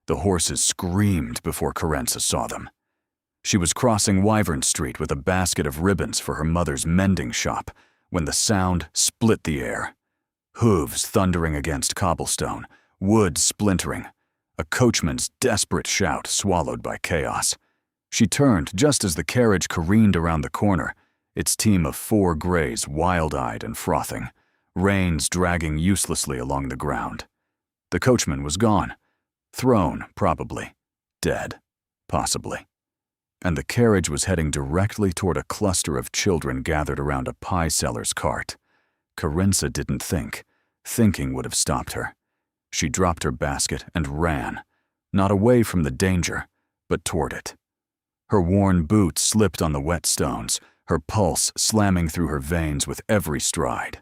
The horses screamed before Carriage saw them. She was crossing Wyvern Street with a basket of ribbons for her mother's mending shop when the sound split the air. Hooves thundering against cobblestone, wood splintering, a coachman's desperate shout swallowed by chaos. She turned just as the carriage careened around the corner, its team of 4 greys wild-eyed and frothing, reins dragging uselessly along the ground. The coachman was gone. Thrown, probably. Dead, possibly. And the carriage was heading directly toward a cluster of children gathered around a pie seller's cart. Carriage didn't think. Thinking would have stopped her. She dropped her basket and ran, not away from the danger, but toward it. Her worn boots slipped on the wet stones, her pulse slamming through her veins with every stride.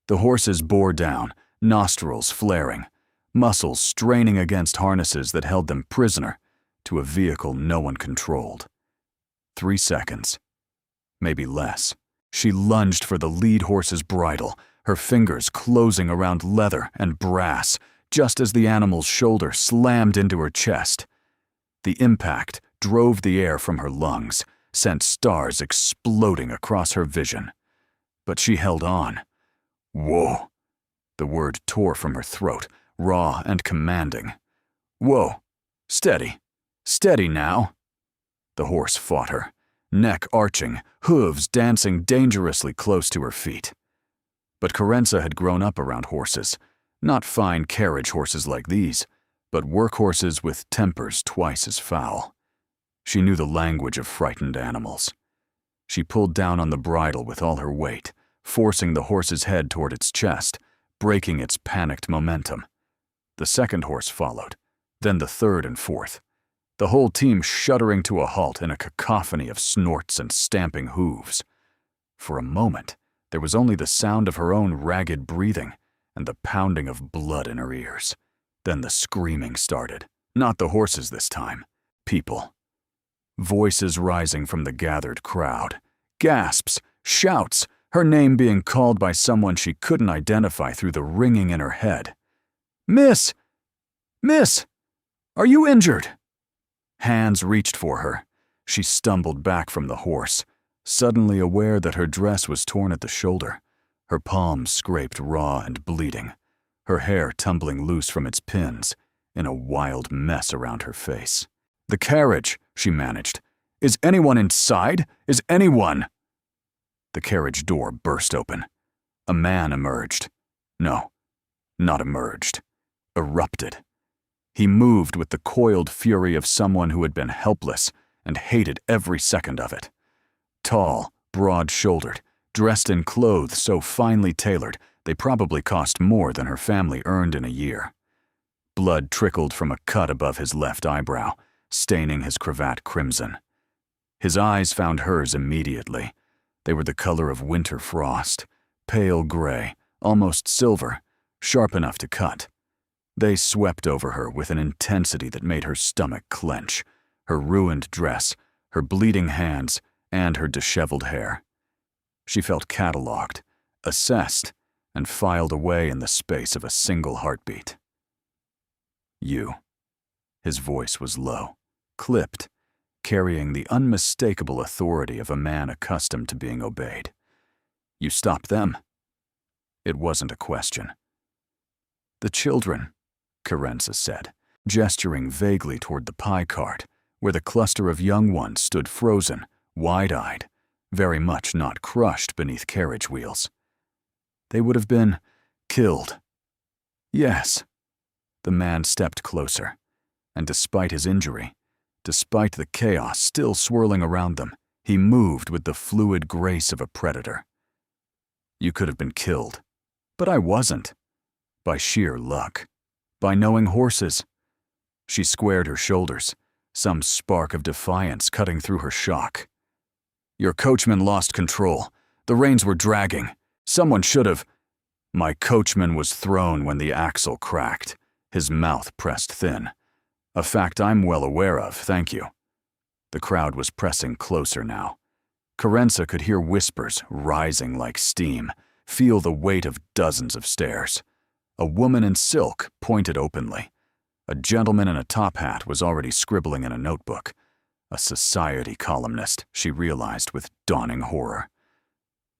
The horses bore down, nostrils flaring, muscles straining against harnesses that held them prisoner to a vehicle no one controlled. 3 seconds, maybe less. She lunged for the lead horse's bridle, her fingers closing around leather and brass, just as the animal's shoulder slammed into her chest. The impact drove the air from her lungs, sent stars exploding across her vision. But she held on. Whoa! The word tore from her throat, raw and commanding. Whoa! Steady! Steady now! The horse fought her, neck arching, hooves dancing dangerously close to her feet. But Carriage had grown up around horses, not fine carriage horses like these, but work horses with tempers twice as foul. She knew the language of frightened animals. She pulled down on the bridle with all her weight, forcing the horse's head toward its chest, breaking its panicked momentum. The second horse followed, then the third and fourth, the whole team shuddering to a halt in a cacophony of snorts and stamping hooves. For a moment, there was only the sound of her own ragged breathing and the pounding of blood in her ears. Then the screaming started. Not the horses this time. People. Voices rising from the gathered crowd. Gasps, shouts, her name being called by someone she couldn't identify through the ringing in her head. "Miss! Miss! Are you injured?" Hands reached for her. She stumbled back from the horse, suddenly aware that her dress was torn at the shoulder, her palms scraped raw and bleeding, her hair tumbling loose from its pins in a wild mess around her face. "The carriage," she managed. "Is anyone inside? Is anyone?" The carriage door burst open. A man emerged. No, not emerged. Erupted. He moved with the coiled fury of someone who had been helpless and hated every second of it. Tall, broad-shouldered, dressed in clothes so finely tailored they probably cost more than her family earned in a year. Blood trickled from a cut above his left eyebrow, staining his cravat crimson. His eyes found hers immediately. They were the color of winter frost, pale gray, almost silver, sharp enough to cut. They swept over her with an intensity that made her stomach clench, her ruined dress, her bleeding hands, and her disheveled hair. She felt catalogued, assessed, and filed away in the space of a single heartbeat. "You." His voice was low, clipped, carrying the unmistakable authority of a man accustomed to being obeyed. "You stopped them?" It wasn't a question. "The children," Carriage said, gesturing vaguely toward the pie cart, where the cluster of young ones stood frozen, wide-eyed, very much not crushed beneath carriage wheels. "They would have been killed." "Yes." The man stepped closer, and despite his injury, despite the chaos still swirling around them, he moved with the fluid grace of a predator. "You could have been killed, but I wasn't. By sheer luck. By knowing horses." She squared her shoulders, some spark of defiance cutting through her shock. "Your coachman lost control. The reins were dragging. Someone should have—" "My coachman was thrown when the axle cracked, his mouth pressed thin. A fact I'm well aware of, thank you." The crowd was pressing closer now. Carriage could hear whispers rising like steam, feel the weight of dozens of stares. A woman in silk pointed openly. A gentleman in a top hat was already scribbling in a notebook. A society columnist, she realized with dawning horror.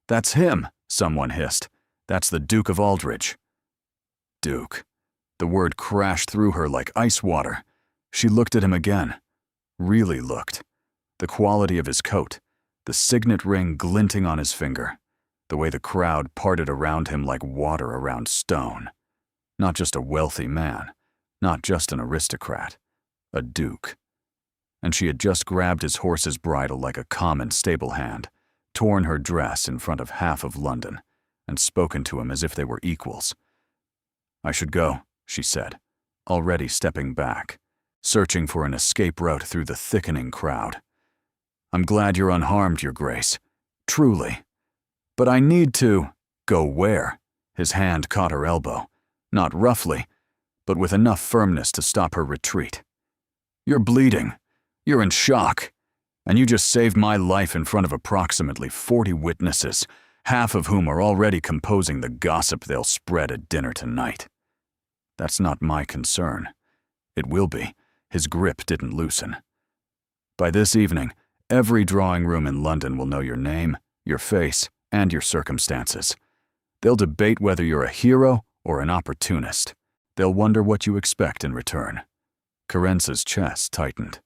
"That's him," someone hissed. "That's the Duke of Aldridge." Duke. The word crashed through her like ice water. She looked at him again. Really looked. The quality of his coat, the signet ring glinting on his finger, the way the crowd parted around him like water around stone. Not just a wealthy man, not just an aristocrat, a duke. And she had just grabbed his horse's bridle like a common stable hand, torn her dress in front of half of London, and spoken to him as if they were equals. "I should go," she said, already stepping back, searching for an escape route through the thickening crowd. "I'm glad you're unharmed, Your Grace. Truly. But I need to—" "Go where?" His hand caught her elbow, not roughly, but with enough firmness to stop her retreat. "You're bleeding. You're in shock. And you just saved my life in front of approximately 40 witnesses, half of whom are already composing the gossip they'll spread at dinner tonight. That's not my concern. It will be." His grip didn't loosen. "By this evening, every drawing room in London will know your name, your face, and your circumstances. They'll debate whether you're a hero or an opportunist. They'll wonder what you expect in return." Carence's chest tightened.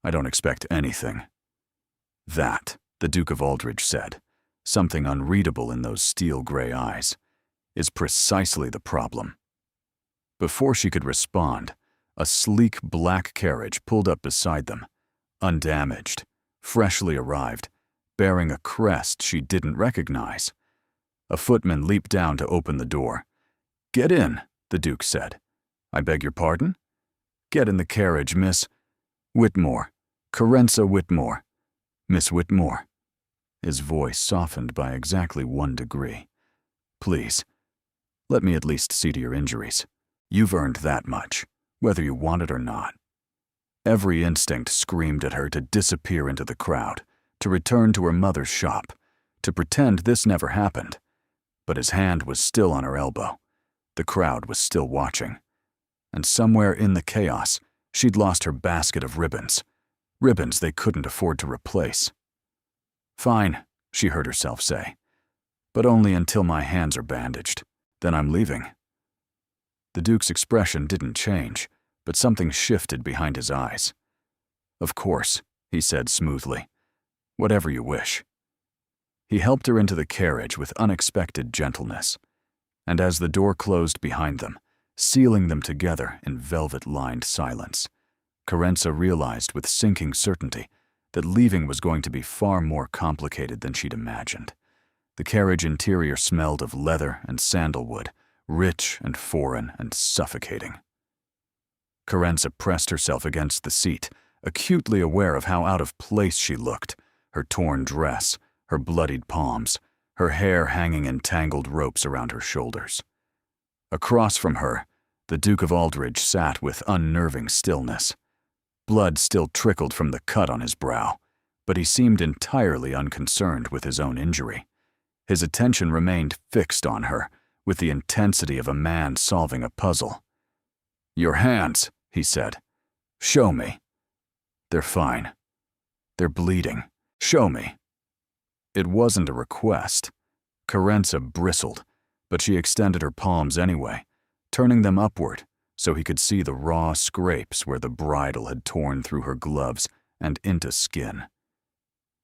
"I don't expect anything." "That," the Duke of Aldridge said, something unreadable in those steel-gray eyes, "is precisely the problem." Before she could respond, a sleek black carriage pulled up beside them, undamaged, freshly arrived, bearing a crest she didn't recognize. A footman leaped down to open the door. "Get in," the Duke said. "I beg your pardon?" "Get in the carriage, Miss Whitmore. Carence Whitmore. Miss Whitmore." His voice softened by exactly 1 degree. "Please, let me at least see to your injuries. You've earned that much, whether you want it or not." Every instinct screamed at her to disappear into the crowd, to return to her mother's shop, to pretend this never happened. But his hand was still on her elbow. The crowd was still watching. And somewhere in the chaos, she'd lost her basket of ribbons. Ribbons they couldn't afford to replace. "Fine," she heard herself say. "But only until my hands are bandaged. Then I'm leaving." The Duke's expression didn't change, but something shifted behind his eyes. "Of course," he said smoothly. "Whatever you wish." He helped her into the carriage with unexpected gentleness, and as the door closed behind them, sealing them together in velvet-lined silence, Carence realized with sinking certainty that leaving was going to be far more complicated than she'd imagined. The carriage interior smelled of leather and sandalwood, rich and foreign and suffocating. Carence pressed herself against the seat, acutely aware of how out of place she looked, her torn dress, her bloodied palms, her hair hanging in tangled ropes around her shoulders. Across from her, the Duke of Aldridge sat with unnerving stillness. Blood still trickled from the cut on his brow, but he seemed entirely unconcerned with his own injury. His attention remained fixed on her, with the intensity of a man solving a puzzle. "Your hands," he said. "Show me." "They're fine. They're bleeding. Show me." It wasn't a request. Carence bristled, but she extended her palms anyway, turning them upward so he could see the raw scrapes where the bridle had torn through her gloves and into skin.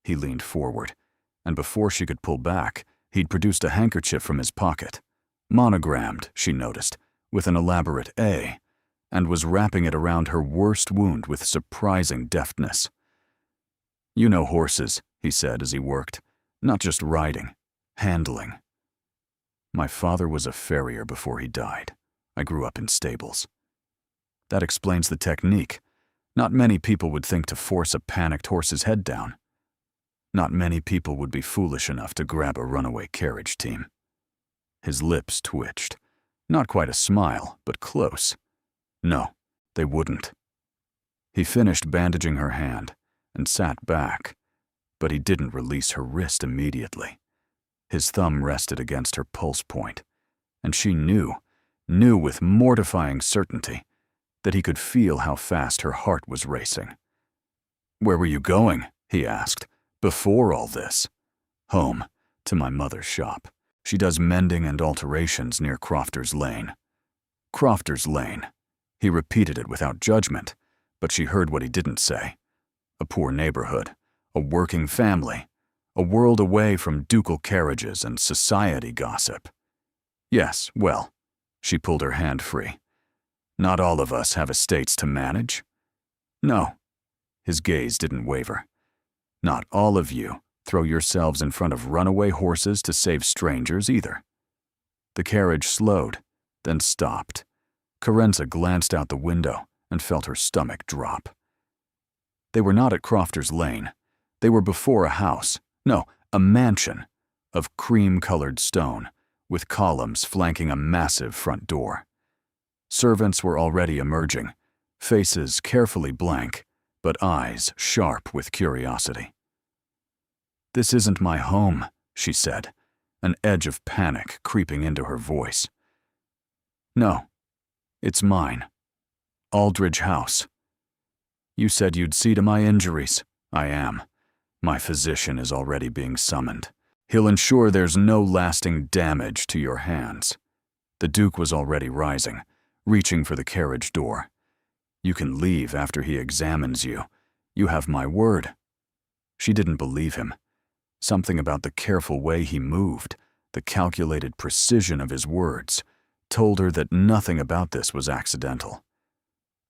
He leaned forward, and before she could pull back, he'd produced a handkerchief from his pocket, monogrammed, she noticed, with an elaborate A, and was wrapping it around her worst wound with surprising deftness. "You know horses," he said as he worked, "not just riding, handling." "My father was a farrier before he died. I grew up in stables." "That explains the technique. Not many people would think to force a panicked horse's head down. Not many people would be foolish enough to grab a runaway carriage team." His lips twitched. Not quite a smile, but close. "No, they wouldn't." He finished bandaging her hand and sat back, but he didn't release her wrist immediately. His thumb rested against her pulse point, and she knew with mortifying certainty, that he could feel how fast her heart was racing. "Where were you going?" he asked, "before all this?" "Home, to my mother's shop. She does mending and alterations near Crofter's Lane." Crofter's Lane. He repeated it without judgment, but she heard what he didn't say. A poor neighborhood, a working family, a world away from ducal carriages and society gossip. "Yes, well," she pulled her hand free. "Not all of us have estates to manage." "No." His gaze didn't waver. "Not all of you throw yourselves in front of runaway horses to save strangers either." The carriage slowed, then stopped. Carenza glanced out the window and felt her stomach drop. They were not at Crofter's Lane. They were before a house, no, a mansion, of cream-colored stone, with columns flanking a massive front door. Servants were already emerging, faces carefully blank, but eyes sharp with curiosity. "This isn't my home," she said, an edge of panic creeping into her voice. "No, it's mine. Aldridge House. You said you'd see to my injuries. I am. My physician is already being summoned. He'll ensure there's no lasting damage to your hands." The Duke was already rising, reaching for the carriage door. "You can leave after he examines you. You have my word." She didn't believe him. Something about the careful way he moved, the calculated precision of his words, told her that nothing about this was accidental.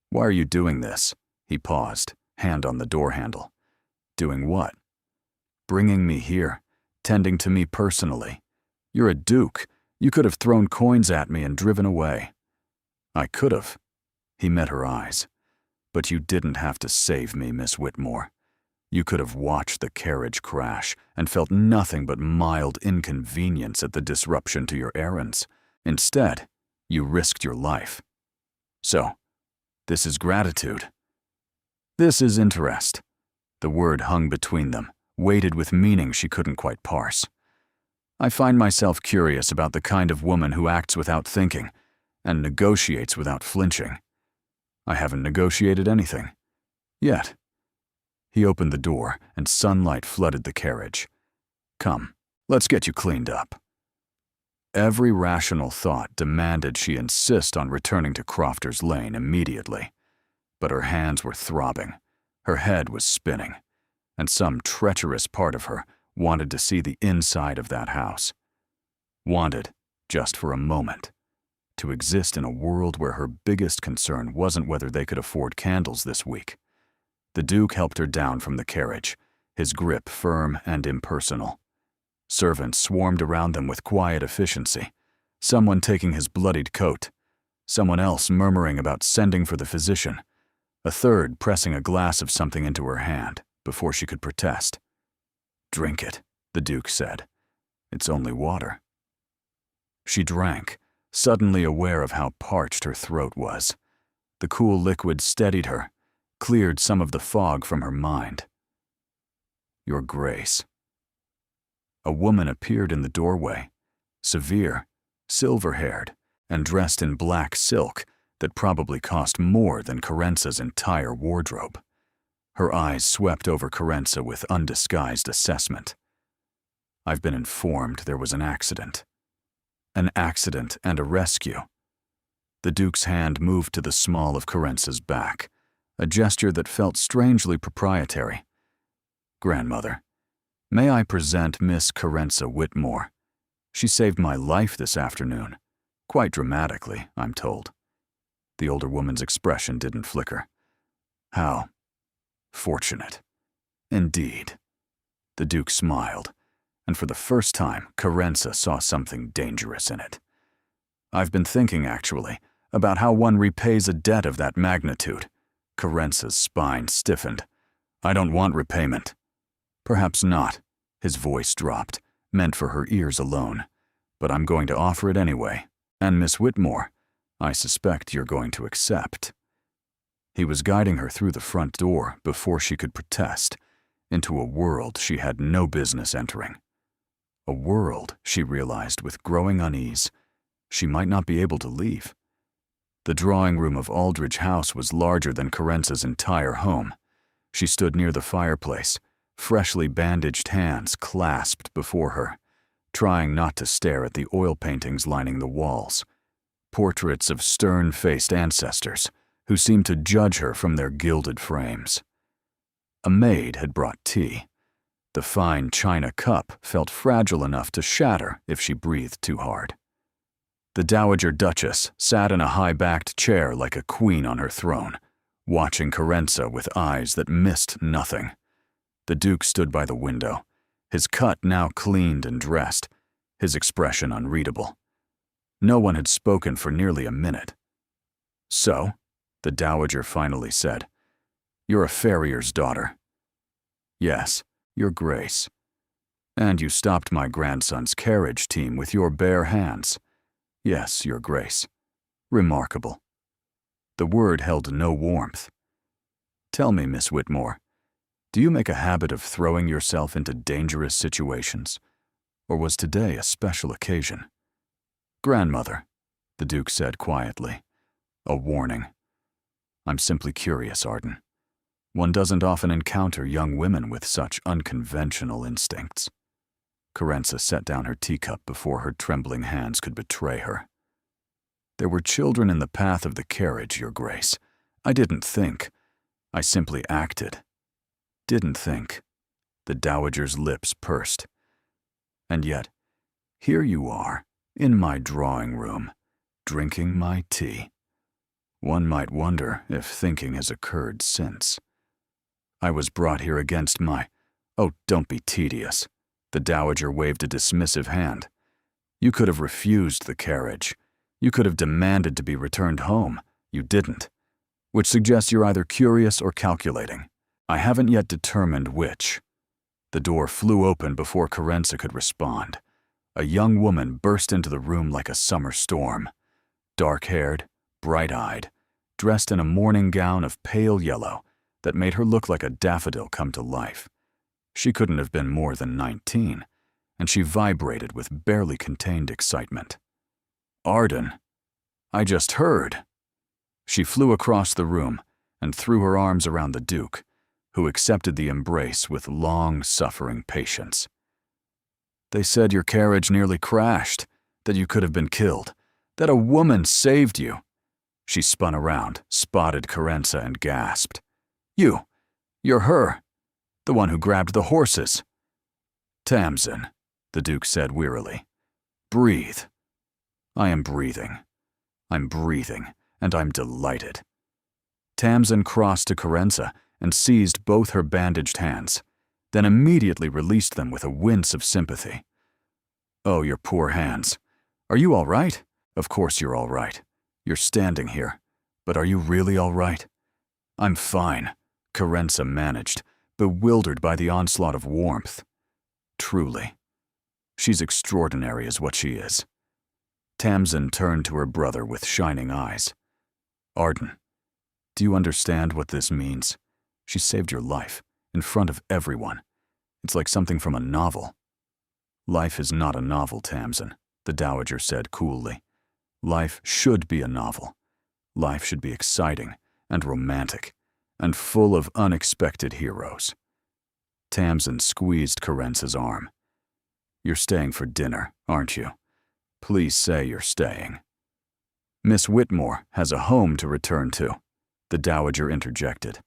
"Why are you doing this?" He paused, hand on the door handle. "Doing what?" "Bringing me here, tending to me personally. You're a duke. You could have thrown coins at me and driven away." "I could have." He met her eyes. "But you didn't have to save me, Miss Whitmore. You could have watched the carriage crash and felt nothing but mild inconvenience at the disruption to your errands. Instead, you risked your life. So, this is gratitude. This is interest." The word hung between them, weighted with meaning she couldn't quite parse. "I find myself curious about the kind of woman who acts without thinking and negotiates without flinching. I haven't negotiated anything. Yet." He opened the door, and sunlight flooded the carriage. "Come, let's get you cleaned up." Every rational thought demanded she insist on returning to Crofter's Lane immediately. But her hands were throbbing, her head was spinning, and some treacherous part of her wanted to see the inside of that house. Wanted, just for a moment, to exist in a world where her biggest concern wasn't whether they could afford candles this week. The Duke helped her down from the carriage, his grip firm and impersonal. Servants swarmed around them with quiet efficiency, someone taking his bloodied coat, someone else murmuring about sending for the physician, a third pressing a glass of something into her hand before she could protest. "Drink it," the Duke said. "It's only water." She drank, suddenly aware of how parched her throat was. The cool liquid steadied her, cleared some of the fog from her mind. "Your Grace." A woman appeared in the doorway, severe, silver-haired, and dressed in black silk that probably cost more than Carenza's entire wardrobe. Her eyes swept over Carenza with undisguised assessment. "I've been informed there was an accident." An accident and a rescue. The Duke's hand moved to the small of Carenza's back, a gesture that felt strangely proprietary. "Grandmother, may I present Miss Carenza Whitmore? She saved my life this afternoon. Quite dramatically, I'm told." The older woman's expression didn't flicker. "How fortunate. Indeed." The Duke smiled, and for the first time, Carenza saw something dangerous in it. "I've been thinking, actually, about how one repays a debt of that magnitude." Carenza's spine stiffened. "I don't want repayment." "Perhaps not." His voice dropped, meant for her ears alone. "But I'm going to offer it anyway. And Miss Whitmore, I suspect you're going to accept." He was guiding her through the front door before she could protest, into a world she had no business entering. A world, she realized with growing unease, she might not be able to leave. The drawing room of Aldridge House was larger than Carence's entire home. She stood near the fireplace, freshly bandaged hands clasped before her, trying not to stare at the oil paintings lining the walls, portraits of stern-faced ancestors who seemed to judge her from their gilded frames. A maid had brought tea. The fine china cup felt fragile enough to shatter if she breathed too hard. The Dowager Duchess sat in a high-backed chair like a queen on her throne, watching Carence with eyes that missed nothing. The Duke stood by the window, his cut now cleaned and dressed, his expression unreadable. No one had spoken for nearly a minute. "So," the Dowager finally said, "you're a farrier's daughter." "Yes, Your Grace. And you stopped my grandson's carriage team with your bare hands." "Yes, Your Grace." "Remarkable." The word held no warmth. "Tell me, Miss Whitmore, do you make a habit of throwing yourself into dangerous situations? Or was today a special occasion?" "Grandmother," the Duke said quietly. "A warning. I'm simply curious, Arden. One doesn't often encounter young women with such unconventional instincts." Carence set down her teacup before her trembling hands could betray her. "There were children in the path of the carriage, Your Grace. I didn't think. I simply acted." "Didn't think." The Dowager's lips pursed. "And yet, here you are, in my drawing room, drinking my tea. One might wonder if thinking has occurred since. I was brought here against my— Oh, don't be tedious." The Dowager waved a dismissive hand. "You could have refused the carriage. You could have demanded to be returned home. You didn't. Which suggests you're either curious or calculating. I haven't yet determined which." The door flew open before Carence could respond. A young woman burst into the room like a summer storm. Dark-haired, bright-eyed, dressed in a morning gown of pale yellow that made her look like a daffodil come to life. She couldn't have been more than 19, and she vibrated with barely contained excitement. "Arden, I just heard." She flew across the room and threw her arms around the Duke, who accepted the embrace with long-suffering patience. "They said your carriage nearly crashed, that you could have been killed, that a woman saved you." She spun around, spotted Carence, and gasped. You're her. The one who grabbed the horses." "Tamsin," the Duke said wearily. "Breathe." "I am breathing. I'm breathing, and I'm delighted." Tamsin crossed to Carence and seized both her bandaged hands, then immediately released them with a wince of sympathy. "Oh, your poor hands. Are you all right?" "Of course you're all right. You're standing here. But are you really all right?" "I'm fine," Carence managed, bewildered by the onslaught of warmth. "Truly. She's extraordinary is what she is." Tamsin turned to her brother with shining eyes. "Arden, do you understand what this means? She saved your life, in front of everyone. It's like something from a novel." "Life is not a novel, Tamsin," the Dowager said coolly. "Life should be a novel. Life should be exciting and romantic and full of unexpected heroes." Tamsin squeezed Carence's arm. "You're staying for dinner, aren't you? Please say you're staying." "Miss Whitmore has a home to return to," the Dowager interjected.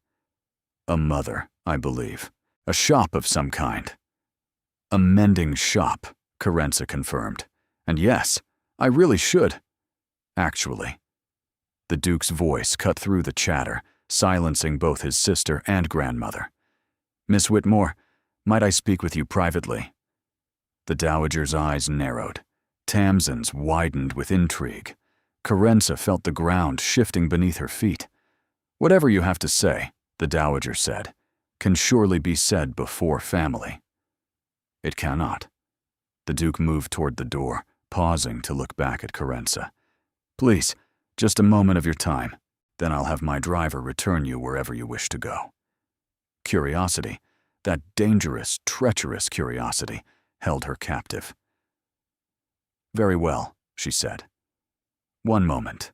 "A mother, I believe. A shop of some kind." "A mending shop," Carence confirmed. "And yes, I really should. Actually." The Duke's voice cut through the chatter, silencing both his sister and grandmother. "Miss Whitmore, might I speak with you privately?" The Dowager's eyes narrowed. Tamsin's widened with intrigue. Carence felt the ground shifting beneath her feet. "Whatever you have to say," the Dowager said, "can surely be said before family." "It cannot." The Duke moved toward the door, pausing to look back at Carence. "Please, just a moment of your time. Then I'll have my driver return you wherever you wish to go." Curiosity, that dangerous, treacherous curiosity, held her captive. "Very well," she said. "One moment."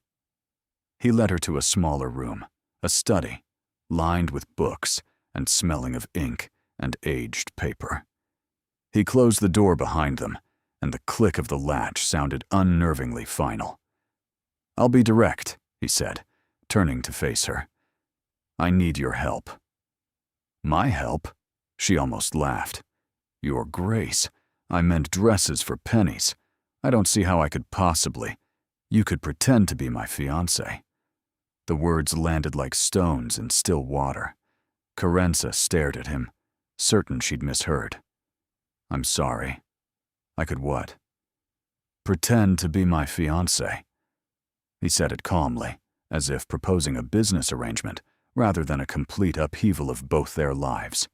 He led her to a smaller room, a study, lined with books and smelling of ink and aged paper. He closed the door behind them, and the click of the latch sounded unnervingly final. "I'll be direct," he said, turning to face her. "I need your help." "My help?" She almost laughed. "Your Grace, I meant dresses for pennies. I don't see how I could possibly. You could pretend to be my fiancé." The words landed like stones in still water. Carriage stared at him, certain she'd misheard. "I'm sorry. I could what?" "Pretend to be my fiancé." He said it calmly, as if proposing a business arrangement rather than a complete upheaval of both their lives.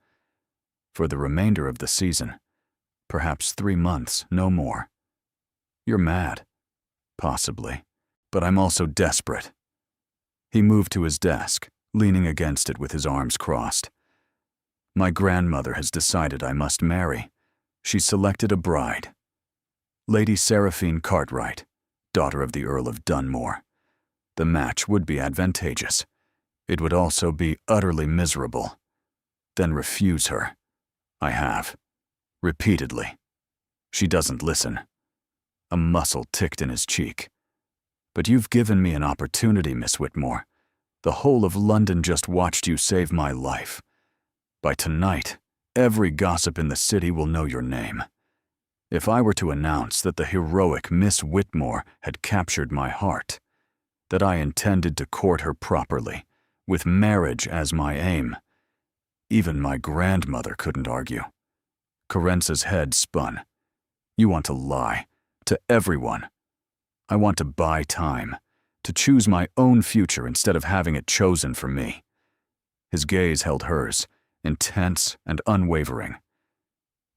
"For the remainder of the season. Perhaps 3 months, no more." "You're mad." "Possibly. But I'm also desperate." He moved to his desk, leaning against it with his arms crossed. "My grandmother has decided I must marry. She's selected a bride. Lady Seraphine Cartwright, daughter of the Earl of Dunmore. The match would be advantageous. It would also be utterly miserable. Then refuse her. I have. Repeatedly. She doesn't listen." A muscle ticked in his cheek. "But you've given me an opportunity, Miss Whitmore. The whole of London just watched you save my life. By tonight, every gossip in the city will know your name. If I were to announce that the heroic Miss Whitmore had captured my heart, that I intended to court her properly, with marriage as my aim, even my grandmother couldn't argue." Carence's head spun. "You want to lie. To everyone. I want to buy time, to choose my own future instead of having it chosen for me." His gaze held hers, intense and unwavering.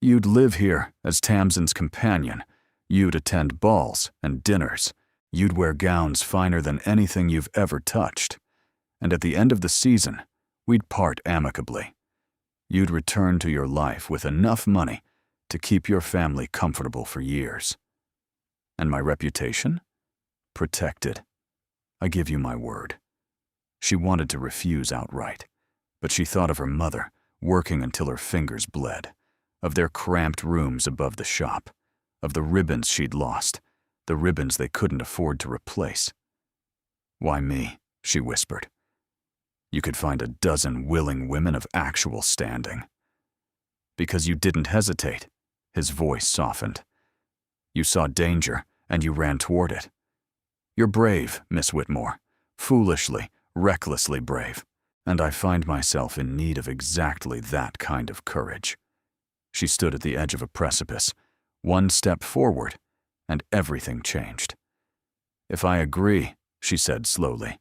"You'd live here as Tamsin's companion. You'd attend balls and dinners. You'd wear gowns finer than anything you've ever touched. And at the end of the season, we'd part amicably. You'd return to your life with enough money to keep your family comfortable for years. And my reputation? Protected. I give you my word." She wanted to refuse outright, but she thought of her mother, working until her fingers bled, of their cramped rooms above the shop, of the ribbons she'd lost, the ribbons they couldn't afford to replace. "Why me?" she whispered. "You could find a dozen willing women of actual standing." "Because you didn't hesitate." His voice softened. "You saw danger, and you ran toward it. You're brave, Miss Whitmore, foolishly, recklessly brave, and I find myself in need of exactly that kind of courage." She stood at the edge of a precipice, one step forward, and everything changed. "If I agree," she said slowly,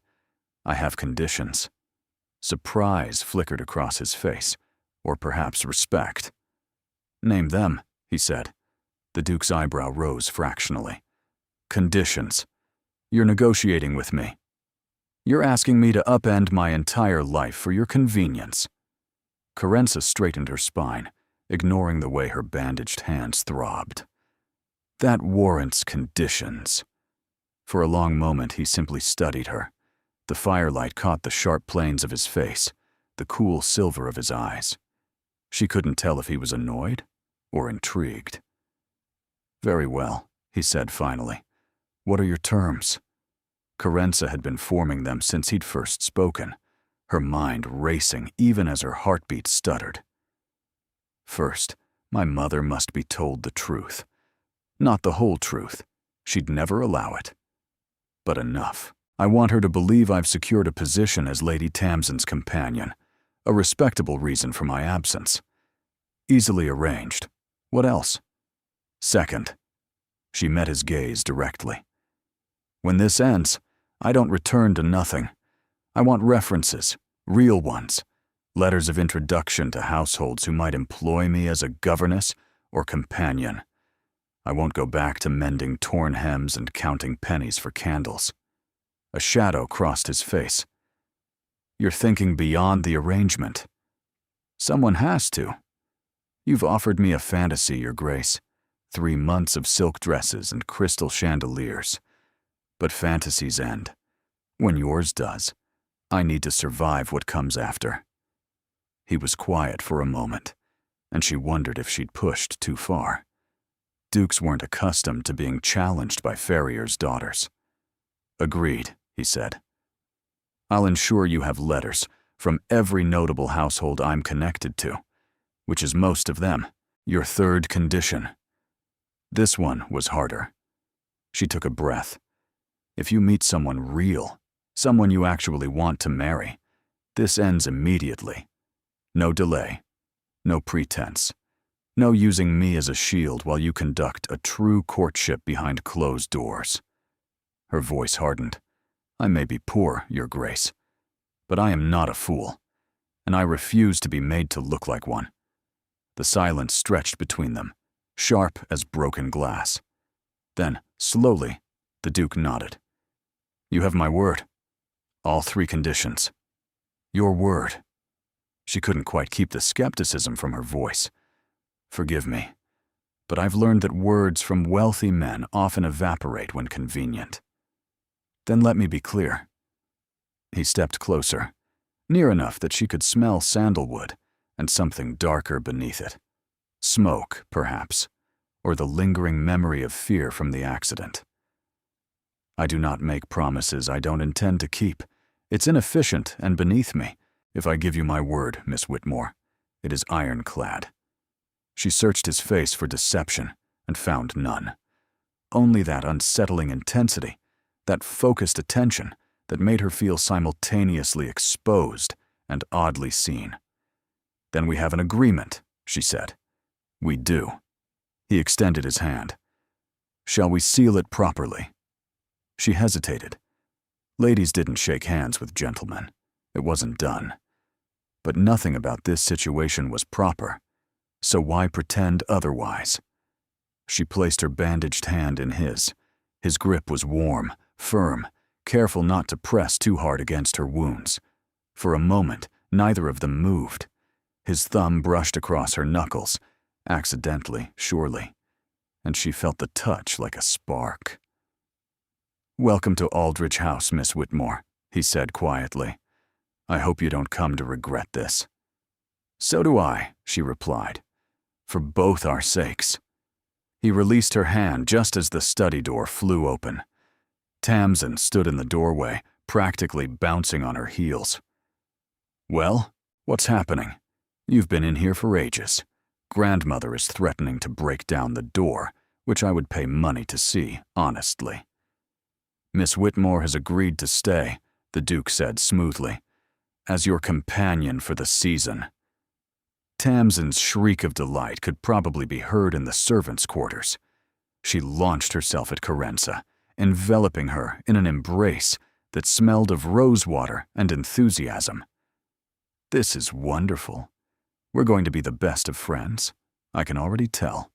"I have conditions." Surprise flickered across his face, or perhaps respect. "Name them," he said. The Duke's eyebrow rose fractionally. "Conditions. You're negotiating with me. You're asking me to upend my entire life for your convenience." Carriage straightened her spine, ignoring the way her bandaged hands throbbed. "That warrants conditions." For a long moment he simply studied her. The firelight caught the sharp planes of his face, the cool silver of his eyes. She couldn't tell if he was annoyed or intrigued. "Very well," he said finally. "What are your terms?" Carriage had been forming them since he'd first spoken, her mind racing even as her heartbeat stuttered. "First, my mother must be told the truth. Not the whole truth. She'd never allow it. But enough. I want her to believe I've secured a position as Lady Tamsin's companion, a respectable reason for my absence. Easily arranged. What else? Second." She met his gaze directly. "When this ends, I don't return to nothing. I want references, real ones, letters of introduction to households who might employ me as a governess or companion. I won't go back to mending torn hems and counting pennies for candles." A shadow crossed his face. "You're thinking beyond the arrangement." "Someone has to. You've offered me a fantasy, Your Grace. 3 months of silk dresses and crystal chandeliers. But fantasies end. When yours does, I need to survive what comes after." He was quiet for a moment, and she wondered if she'd pushed too far. Dukes weren't accustomed to being challenged by farriers' daughters. "Agreed," he said. "I'll ensure you have letters from every notable household I'm connected to, which is most of them. Your third condition." This one was harder. She took a breath. "If you meet someone real, someone you actually want to marry, this ends immediately. No delay, no pretense, no using me as a shield while you conduct a true courtship behind closed doors." Her voice hardened. "I may be poor, Your Grace, but I am not a fool, and I refuse to be made to look like one." The silence stretched between them, sharp as broken glass. Then, slowly, the Duke nodded. "You have my word. All 3 conditions. Your word." She couldn't quite keep the skepticism from her voice. "Forgive me, but I've learned that words from wealthy men often evaporate when convenient." "Then let me be clear." He stepped closer, near enough that she could smell sandalwood and something darker beneath it. Smoke, perhaps, or the lingering memory of fear from the accident. "I do not make promises I don't intend to keep. It's inefficient and beneath me. If I give you my word, Miss Whitmore, it is ironclad." She searched his face for deception and found none. Only that unsettling intensity, that focused attention that made her feel simultaneously exposed and oddly seen. "Then we have an agreement," she said. "We do." He extended his hand. "Shall we seal it properly?" She hesitated. Ladies didn't shake hands with gentlemen. It wasn't done. But nothing about this situation was proper, so why pretend otherwise? She placed her bandaged hand in his. His grip was warm, firm, careful not to press too hard against her wounds. For a moment, neither of them moved. His thumb brushed across her knuckles, accidentally, surely, and she felt the touch like a spark. "Welcome to Aldrich House, Miss Whitmore," he said quietly. "I hope you don't come to regret this." "So do I," she replied. "For both our sakes." He released her hand just as the study door flew open. Tamsin stood in the doorway, practically bouncing on her heels. "Well, what's happening? You've been in here for ages. Grandmother is threatening to break down the door, which I would pay money to see, honestly." "Miss Whitmore has agreed to stay," the Duke said smoothly, "as your companion for the season." Tamsin's shriek of delight could probably be heard in the servants' quarters. She launched herself at Carenza, enveloping her in an embrace that smelled of rosewater and enthusiasm. "This is wonderful. We're going to be the best of friends. I can already tell."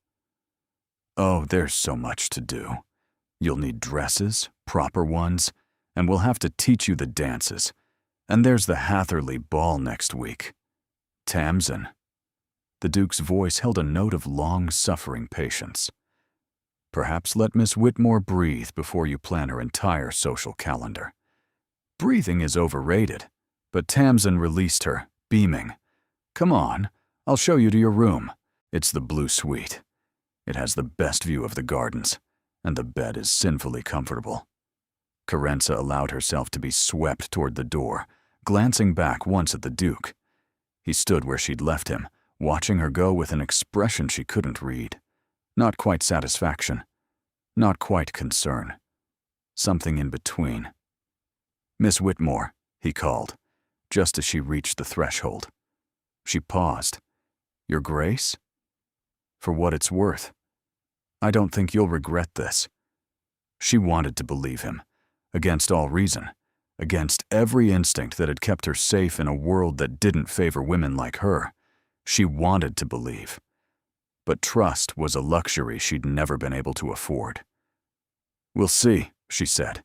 "Oh, there's so much to do. You'll need dresses, proper ones, and we'll have to teach you the dances. And there's the Hatherley ball next week. Tamsin." The Duke's voice held a note of long-suffering patience. "Perhaps let Miss Whitmore breathe before you plan her entire social calendar." Breathing is overrated, but Tamsin released her, beaming. "Come on, I'll show you to your room. It's the Blue Suite. It has the best view of the gardens, and the bed is sinfully comfortable." Carenza allowed herself to be swept toward the door, glancing back once at the Duke. He stood where she'd left him, watching her go with an expression she couldn't read. Not quite satisfaction, not quite concern. Something in between. "Miss Whitmore," he called, just as she reached the threshold. She paused. "Your Grace?" "For what it's worth. I don't think you'll regret this." She wanted to believe him, against all reason, against every instinct that had kept her safe in a world that didn't favor women like her. She wanted to believe. But trust was a luxury she'd never been able to afford. "We'll see," she said,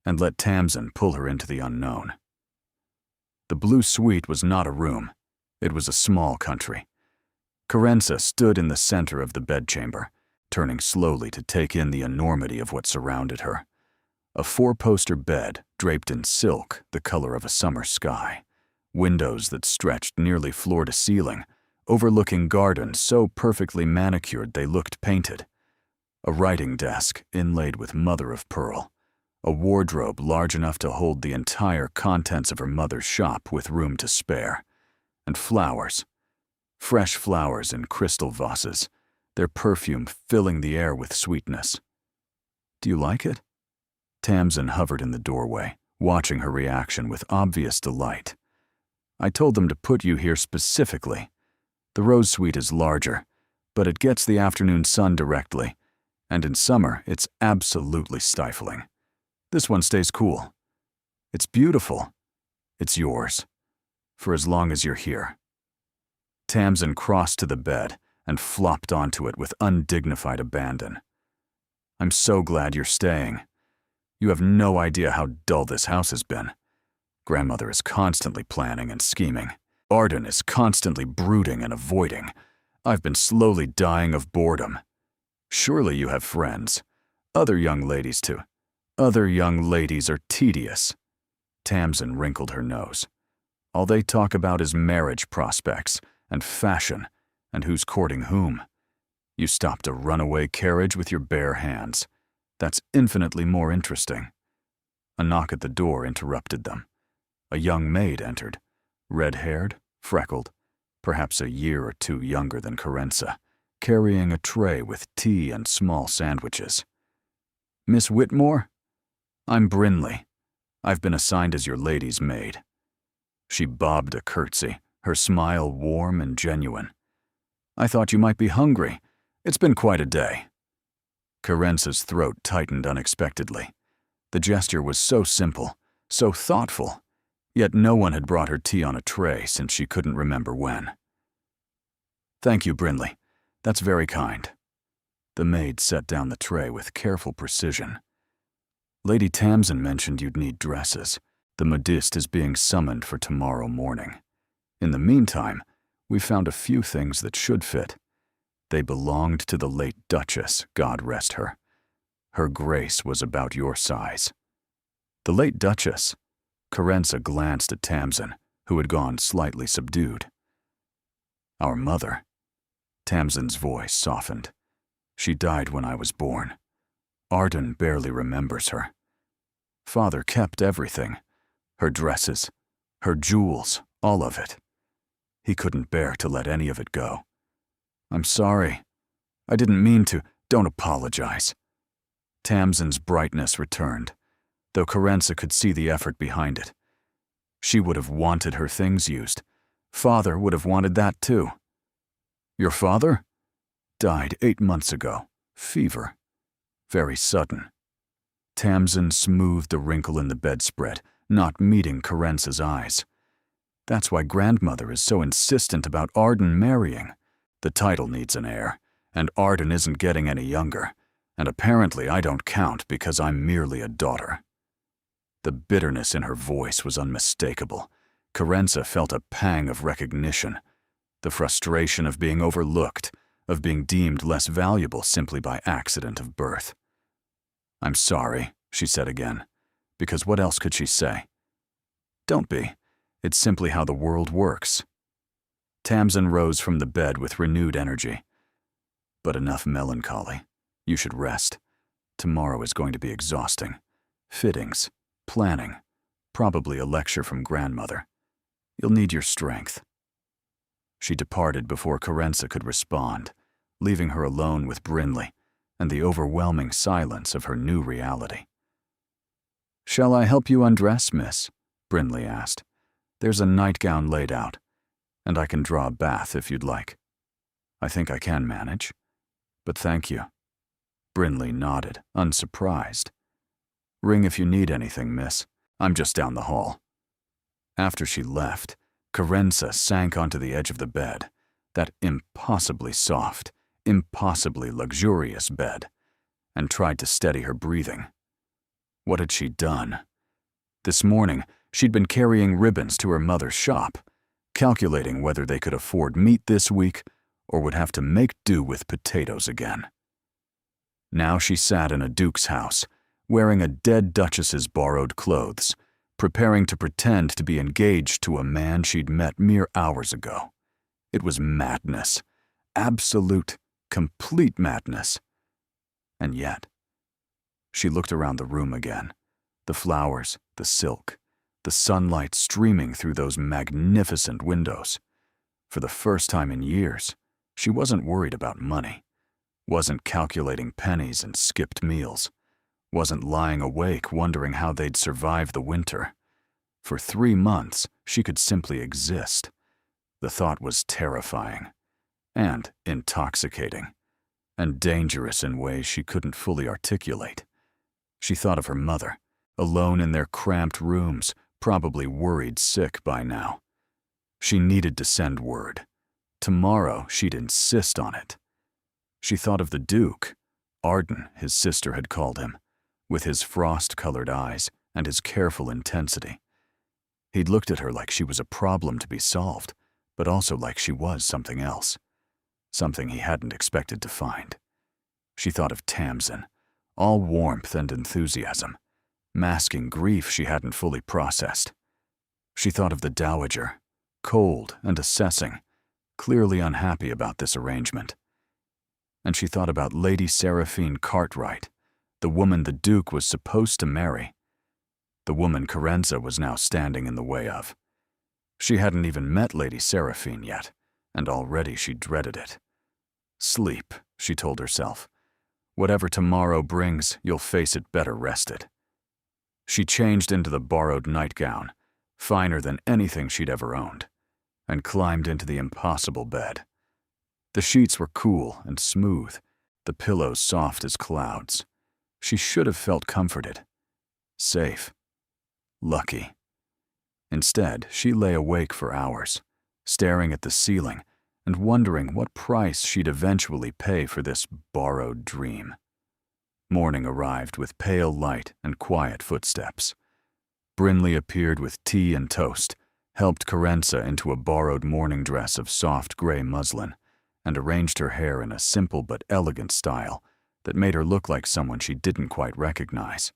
and let Tamsin pull her into the unknown. The Blue Suite was not a room. It was a small country. Carenza stood in the center of the bedchamber, turning slowly to take in the enormity of what surrounded her. A four-poster bed draped in silk the color of a summer sky, windows that stretched nearly floor to ceiling, overlooking gardens so perfectly manicured they looked painted, a writing desk inlaid with mother-of-pearl, a wardrobe large enough to hold the entire contents of her mother's shop with room to spare, and flowers, fresh flowers in crystal vases, their perfume filling the air with sweetness. "Do you like it?" Tamsin hovered in the doorway, watching her reaction with obvious delight. "I told them to put you here specifically. The Rose Suite is larger, but it gets the afternoon sun directly, and in summer it's absolutely stifling. This one stays cool. It's beautiful. It's yours, for as long as you're here." Tamsin crossed to the bed and flopped onto it with undignified abandon. "I'm so glad you're staying. You have no idea how dull this house has been. Grandmother is constantly planning and scheming. Arden is constantly brooding and avoiding. I've been slowly dying of boredom. Surely you have friends. Other young ladies too. Other young ladies are tedious." Tamsin wrinkled her nose. "All they talk about is marriage prospects and fashion and who's courting whom. You stopped a runaway carriage with your bare hands. That's infinitely more interesting." A knock at the door interrupted them. A young maid entered, red-haired, freckled, perhaps a year or two younger than Carenza, carrying a tray with tea and small sandwiches. "Miss Whitmore? I'm Brinley. I've been assigned as your lady's maid." She bobbed a curtsy, her smile warm and genuine. "I thought you might be hungry. It's been quite a day." Carenza's throat tightened unexpectedly. The gesture was so simple, so thoughtful, yet no one had brought her tea on a tray since she couldn't remember when. "Thank you, Brinley. That's very kind." The maid set down the tray with careful precision. "Lady Tamsin mentioned you'd need dresses. The modiste is being summoned for tomorrow morning. In the meantime, we found a few things that should fit. They belonged to the late Duchess, God rest her. Her grace was about your size." "The late Duchess?" Carenza glanced at Tamsin, who had gone slightly subdued. "Our mother." Tamsin's voice softened. "She died when I was born. Arden barely remembers her. Father kept everything. Her dresses, her jewels, all of it. He couldn't bear to let any of it go. I'm sorry. I didn't mean to. Don't apologize." Tamsin's brightness returned, though Carenza could see the effort behind it. She would have wanted her things used. Father would have wanted that too. "Your father?" "Died 8 months ago. Fever. Very sudden." Tamsin smoothed a wrinkle in the bedspread, not meeting Carenza's eyes. "That's why grandmother is so insistent about Arden marrying. The title needs an heir, and Arden isn't getting any younger, and apparently I don't count because I'm merely a daughter." The bitterness in her voice was unmistakable. Carenza felt a pang of recognition, the frustration of being overlooked, of being deemed less valuable simply by accident of birth. "I'm sorry," she said again, because what else could she say? "Don't be. It's simply how the world works." Tamsin rose from the bed with renewed energy. "But enough melancholy. You should rest. Tomorrow is going to be exhausting. Fittings, planning, probably a lecture from grandmother. You'll need your strength." She departed before Carenza could respond, leaving her alone with Brinley and the overwhelming silence of her new reality. "Shall I help you undress, miss?" Brinley asked. "There's a nightgown laid out, and I can draw a bath if you'd like. I think I can manage, but thank you." Brinley nodded, unsurprised. "Ring if you need anything, miss. I'm just down the hall." After she left, Carenza sank onto the edge of the bed, that impossibly soft, impossibly luxurious bed, and tried to steady her breathing. What had she done? This morning, she'd been carrying ribbons to her mother's shop, calculating whether they could afford meat this week or would have to make do with potatoes again. Now she sat in a duke's house, wearing a dead duchess's borrowed clothes, preparing to pretend to be engaged to a man she'd met mere hours ago. It was madness. Absolute, complete madness. And yet, she looked around the room again. The flowers, the silk, the sunlight streaming through those magnificent windows. For the first time in years, she wasn't worried about money, wasn't calculating pennies and skipped meals, wasn't lying awake wondering how they'd survive the winter. For 3 months, she could simply exist. The thought was terrifying, and intoxicating, and dangerous in ways she couldn't fully articulate. She thought of her mother, alone in their cramped rooms, probably worried sick by now. She needed to send word. Tomorrow, she'd insist on it. She thought of the Duke, Arden, his sister had called him, with his frost-colored eyes and his careful intensity. He'd looked at her like she was a problem to be solved, but also like she was something else, something he hadn't expected to find. She thought of Tamsin, all warmth and enthusiasm, masking grief she hadn't fully processed. She thought of the Dowager, cold and assessing, clearly unhappy about this arrangement. And she thought about Lady Seraphine Cartwright, the woman the Duke was supposed to marry, the woman Carenza was now standing in the way of. She hadn't even met Lady Seraphine yet, and already she dreaded it. Sleep, she told herself. Whatever tomorrow brings, you'll face it better rested. She changed into the borrowed nightgown, finer than anything she'd ever owned, and climbed into the impossible bed. The sheets were cool and smooth, the pillows soft as clouds. She should have felt comforted, safe, lucky. Instead, she lay awake for hours, staring at the ceiling and wondering what price she'd eventually pay for this borrowed dream. Morning arrived with pale light and quiet footsteps. Brinley appeared with tea and toast, helped Carenza into a borrowed morning dress of soft gray muslin, and arranged her hair in a simple but elegant style that made her look like someone she didn't quite recognize.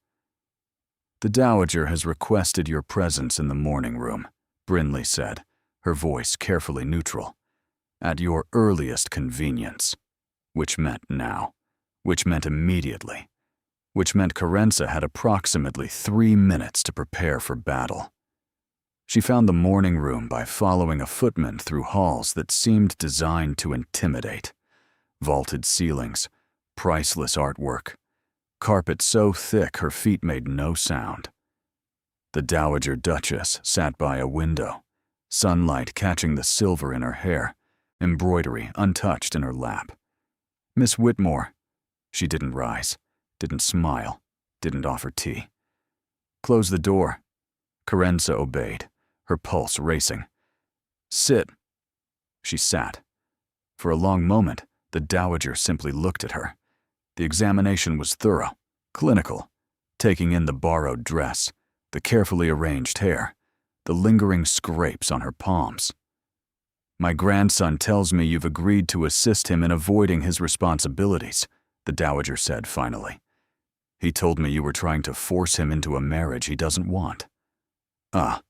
"The Dowager has requested your presence in the morning room," Brinley said, her voice carefully neutral. "At your earliest convenience," which meant now, which meant immediately, which meant Carenza had approximately 3 minutes to prepare for battle. She found the morning room by following a footman through halls that seemed designed to intimidate. Vaulted ceilings, priceless artwork, carpet so thick her feet made no sound. The Dowager Duchess sat by a window, sunlight catching the silver in her hair, embroidery untouched in her lap. "Miss Whitmore." She didn't rise, didn't smile, didn't offer tea. "Close the door." Carenza obeyed, her pulse racing. "Sit." She sat. For a long moment, the Dowager simply looked at her. The examination was thorough, clinical, taking in the borrowed dress, the carefully arranged hair, the lingering scrapes on her palms. "My grandson tells me you've agreed to assist him in avoiding his responsibilities," the Dowager said finally. "He told me you were trying to force him into a marriage he doesn't want." "Ah."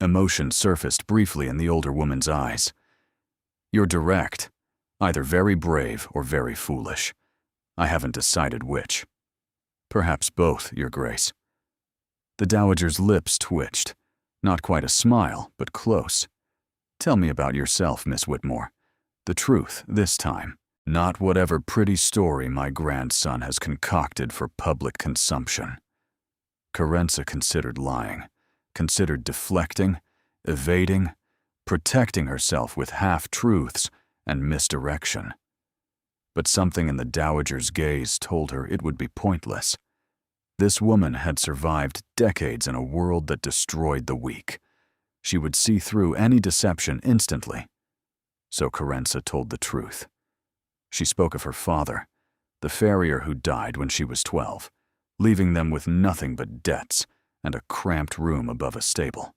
Emotion surfaced briefly in the older woman's eyes. "You're direct, either very brave or very foolish. I haven't decided which. Perhaps both, Your Grace." The Dowager's lips twitched, not quite a smile, but close. "Tell me about yourself, Miss Whitmore. The truth, this time. Not whatever pretty story my grandson has concocted for public consumption." Carenza considered lying, considered deflecting, evading, protecting herself with half-truths and misdirection. But something in the Dowager's gaze told her it would be pointless. This woman had survived decades in a world that destroyed the weak. She would see through any deception instantly. So Carenza told the truth. She spoke of her father, the farrier who died when she was 12, leaving them with nothing but debts and a cramped room above a stable.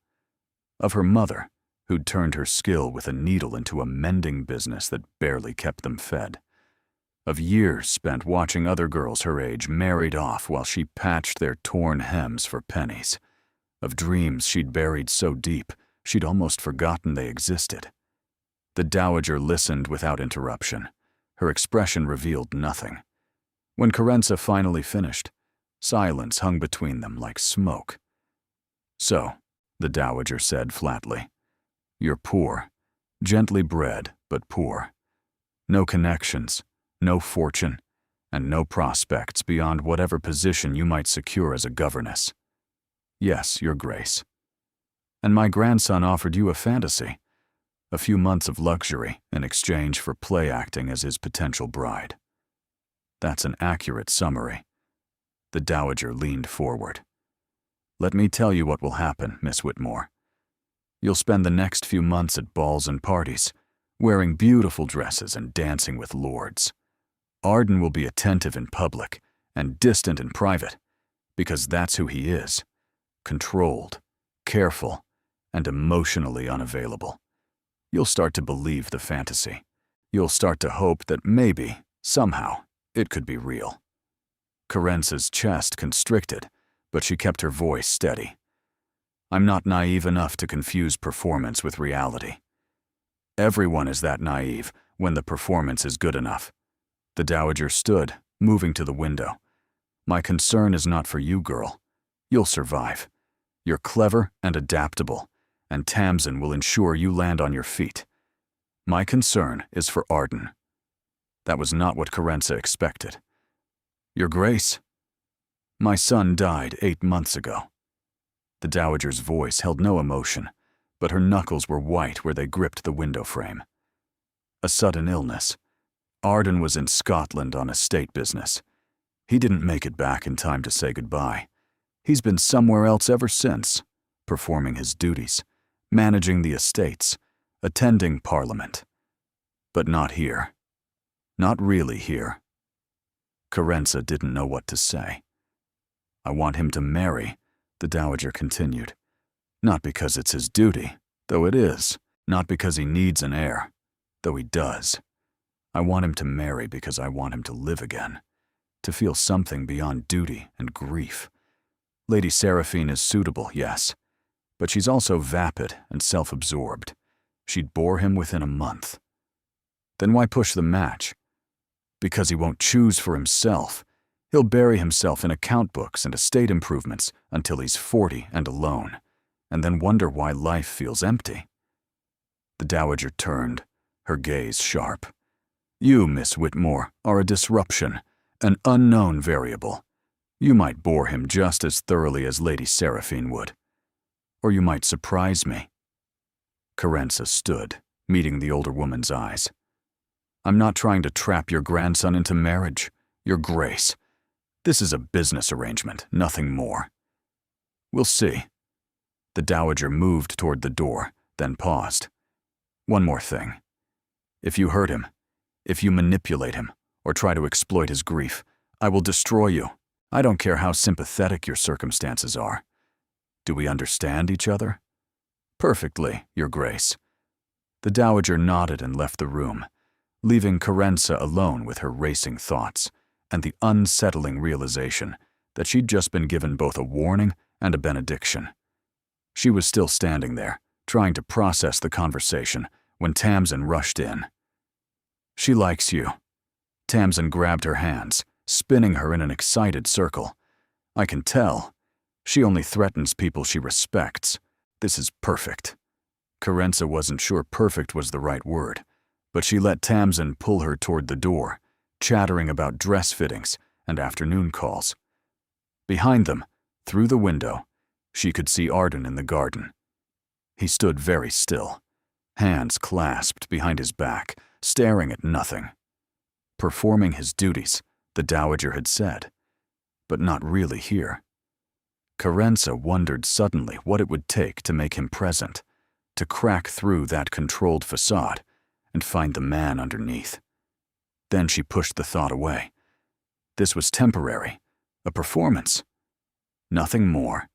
Of her mother, who'd turned her skill with a needle into a mending business that barely kept them fed. of years spent watching other girls her age married off while she patched their torn hems for pennies, of dreams she'd buried so deep she'd almost forgotten they existed. The dowager listened without interruption. Her expression revealed nothing. When Carriage finally finished, silence hung between them like smoke. "So," the dowager said flatly, "you're poor, gently bred, but poor. No connections, no fortune, and no prospects beyond whatever position you might secure as a governess. Yes, Your Grace. And my grandson offered you a fantasy, a few months of luxury in exchange for play acting as his potential bride." That's an accurate summary. The dowager leaned forward. "Let me tell you what will happen, Miss Whitmore. You'll spend the next few months at balls and parties, wearing beautiful dresses and dancing with lords. Arden will be attentive in public and distant in private, because that's who he is, controlled, careful, and emotionally unavailable. You'll start to believe the fantasy. You'll start to hope that maybe, somehow, it could be real." Carence's chest constricted, but she kept her voice steady. "I'm not naive enough to confuse performance with reality. Everyone is that naive when the performance is good enough." The dowager stood, moving to the window. "My concern is not for you, girl. You'll survive. You're clever and adaptable, and Tamsin will ensure you land on your feet. My concern is for Arden." That was not what Carriage expected. "Your Grace, my son died 8 months ago." The dowager's voice held no emotion, but her knuckles were white where they gripped the window frame. "A sudden illness. Arden was in Scotland on estate business. He didn't make it back in time to say goodbye. He's been somewhere else ever since, performing his duties, managing the estates, attending Parliament. But not here. Not really here." Carriage didn't know what to say. "I want him to marry," the dowager continued. "Not because it's his duty, though it is. Not because he needs an heir, though he does. I want him to marry because I want him to live again, to feel something beyond duty and grief. Lady Seraphine is suitable, yes, but she's also vapid and self-absorbed. She'd bore him within a month. Then why push the match? Because he won't choose for himself. He'll bury himself in account books and estate improvements until he's 40 and alone, and then wonder why life feels empty." The dowager turned, her gaze sharp. "You, Miss Whitmore, are a disruption, an unknown variable. You might bore him just as thoroughly as Lady Seraphine would. Or you might surprise me." Carriage stood, meeting the older woman's eyes. "I'm not trying to trap your grandson into marriage, Your Grace. This is a business arrangement, nothing more." "We'll see." The dowager moved toward the door, then paused. "One more thing. If you hurt him, if you manipulate him, or try to exploit his grief, I will destroy you. I don't care how sympathetic your circumstances are. Do we understand each other?" "Perfectly, Your Grace." The dowager nodded and left the room, leaving Carriage alone with her racing thoughts and the unsettling realization that she'd just been given both a warning and a benediction. She was still standing there, trying to process the conversation, when Tamsin rushed in. "She likes you." Tamsin grabbed her hands, spinning her in an excited circle. "I can tell. She only threatens people she respects. This is perfect." Carriage wasn't sure perfect was the right word, but she let Tamsin pull her toward the door, chattering about dress fittings and afternoon calls. Behind them, through the window, she could see Arden in the garden. He stood very still, hands clasped behind his back, staring at nothing. Performing his duties, the dowager had said, but not really here. Carriage wondered suddenly what it would take to make him present, to crack through that controlled facade and find the man underneath. Then she pushed the thought away. This was temporary, a performance. Nothing more.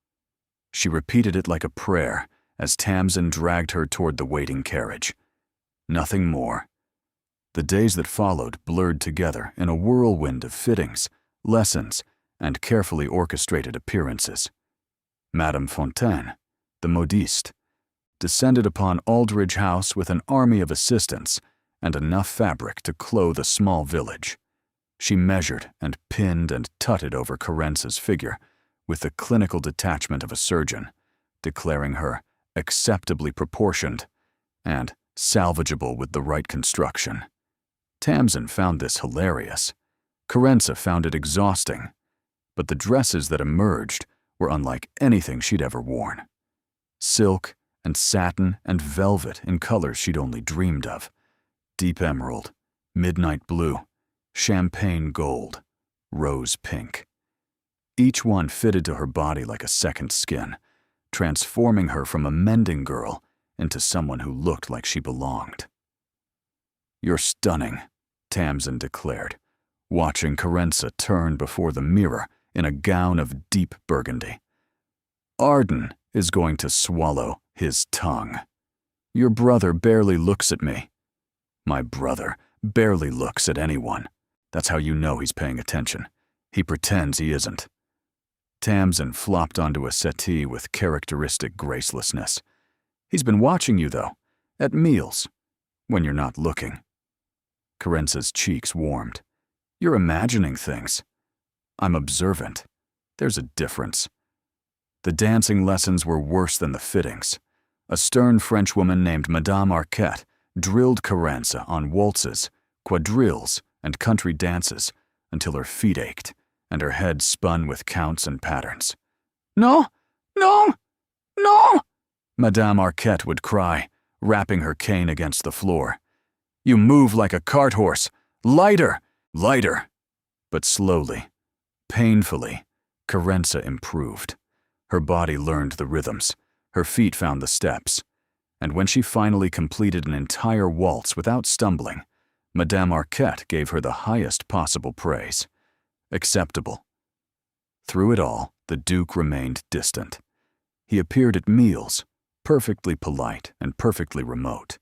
She repeated it like a prayer as Tamsin dragged her toward the waiting carriage. Nothing more. The days that followed blurred together in a whirlwind of fittings, lessons, and carefully orchestrated appearances. Madame Fontaine, the modiste, descended upon Aldridge House with an army of assistants and enough fabric to clothe a small village. She measured and pinned and tutted over Carence's figure with the clinical detachment of a surgeon, declaring her acceptably proportioned and salvageable with the right construction. Tamsin found this hilarious. Carence found it exhausting, but the dresses that emerged were unlike anything she'd ever worn. Silk and satin and velvet in colors she'd only dreamed of. Deep emerald, midnight blue, champagne gold, rose pink. Each one fitted to her body like a second skin, transforming her from a mending girl into someone who looked like she belonged. "You're stunning," Tamsin declared, watching Carence turn before the mirror in a gown of deep burgundy. "Arden is going to swallow his tongue. Your brother barely looks at me." "My brother barely looks at anyone. That's how you know he's paying attention. He pretends he isn't." Tamsin flopped onto a settee with characteristic gracelessness. "He's been watching you, though, at meals, when you're not looking." Carence's cheeks warmed. "You're imagining things. I'm observant. There's a difference." The dancing lessons were worse than the fittings. A stern Frenchwoman named Madame Arquette drilled Carence on waltzes, quadrilles, and country dances until her feet ached and her head spun with counts and patterns. "No! No! No!" Madame Arquette would cry, rapping her cane against the floor. "You move like a cart horse. Lighter! Lighter!" But slowly, painfully, Carence improved. Her body learned the rhythms. Her feet found the steps. And when she finally completed an entire waltz without stumbling, Madame Arquette gave her the highest possible praise. Acceptable. Through it all, the Duke remained distant. He appeared at meals, perfectly polite and perfectly remote.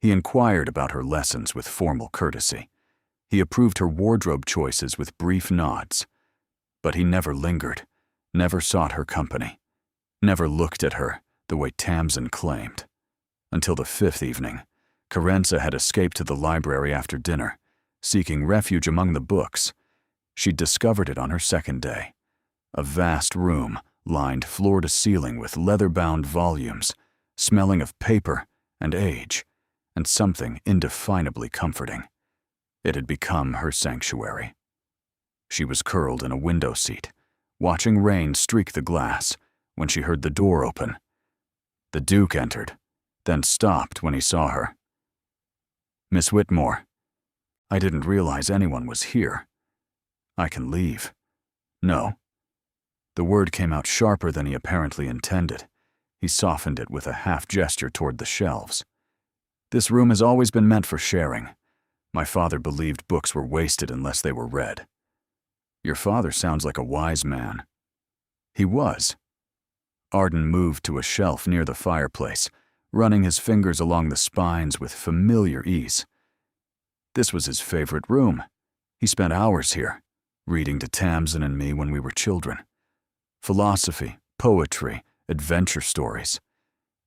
He inquired about her lessons with formal courtesy. He approved her wardrobe choices with brief nods. But he never lingered, never sought her company, never looked at her the way Tamsin claimed. Until the fifth evening, Carence had escaped to the library after dinner, seeking refuge among the books. She'd discovered it on her second day. A vast room lined floor to ceiling with leather-bound volumes, smelling of paper and age, and something indefinably comforting. It had become her sanctuary. She was curled in a window seat, watching rain streak the glass, when she heard the door open. The Duke entered, then stopped when he saw her. "Miss Whitmore, I didn't realize anyone was here. I can leave." "No." The word came out sharper than he apparently intended. He softened it with a half gesture toward the shelves. "This room has always been meant for sharing. My father believed books were wasted unless they were read." "Your father sounds like a wise man." "He was." Arden moved to a shelf near the fireplace, running his fingers along the spines with familiar ease. "This was his favorite room. He spent hours here, reading to Tamsin and me when we were children. Philosophy, poetry, adventure stories.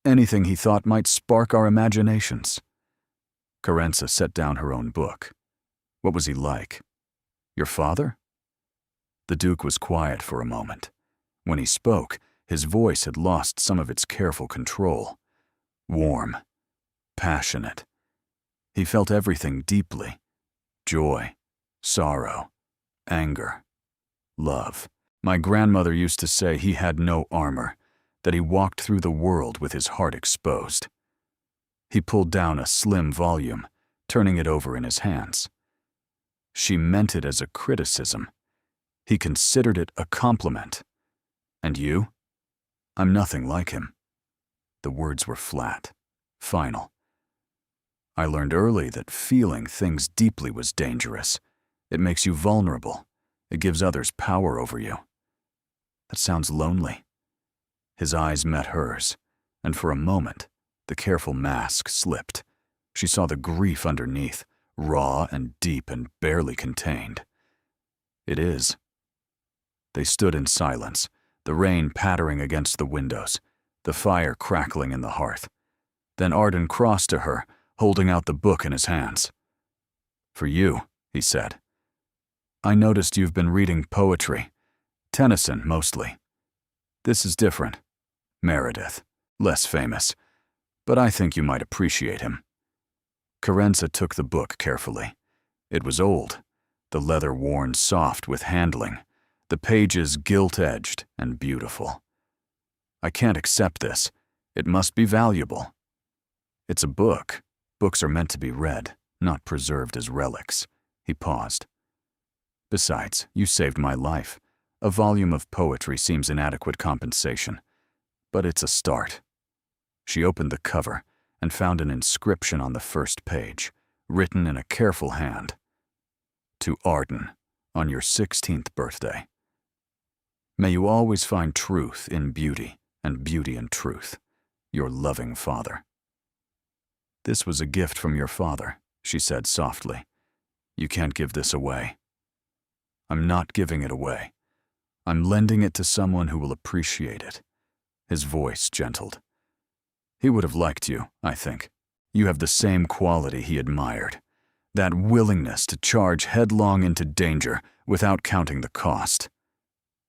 Anything he thought might spark our imaginations." Carence set down her own book. "What was he like? Your father?" The Duke was quiet for a moment. When he spoke, his voice had lost some of its careful control. Warm, passionate. He felt everything deeply. Joy, sorrow, anger, love. My grandmother used to say he had no armor, that he walked through the world with his heart exposed. He pulled down a slim volume, turning it over in his hands. She meant it as a criticism. He considered it a compliment. "And you?" "I'm nothing like him." The words were flat, final. "I learned early that feeling things deeply was dangerous. It makes you vulnerable. It gives others power over you." "That sounds lonely." His eyes met hers, and for a moment, the careful mask slipped. She saw the grief underneath, raw and deep and barely contained. It is. They stood in silence, the rain pattering against the windows, the fire crackling in the hearth. Then Arden crossed to her, holding out the book in his hands. "For you," he said. "I noticed you've been reading poetry. Tennyson, mostly. This is different. Meredith, less famous, but I think you might appreciate him." Carenza took the book carefully. It was old, the leather worn soft with handling, the pages gilt-edged and beautiful. "I can't accept this. It must be valuable." "It's a book. Books are meant to be read, not preserved as relics." He paused. "Besides, you saved my life. A volume of poetry seems inadequate compensation, but it's a start." She opened the cover and found an inscription on the first page, written in a careful hand. "To Arden, on your 16th birthday. May you always find truth in beauty and beauty in truth. Your loving father." "This was a gift from your father," she said softly. "You can't give this away." "I'm not giving it away. I'm lending it to someone who will appreciate it." His voice gentled. "He would have liked you, I think. You have the same quality he admired. That willingness to charge headlong into danger without counting the cost.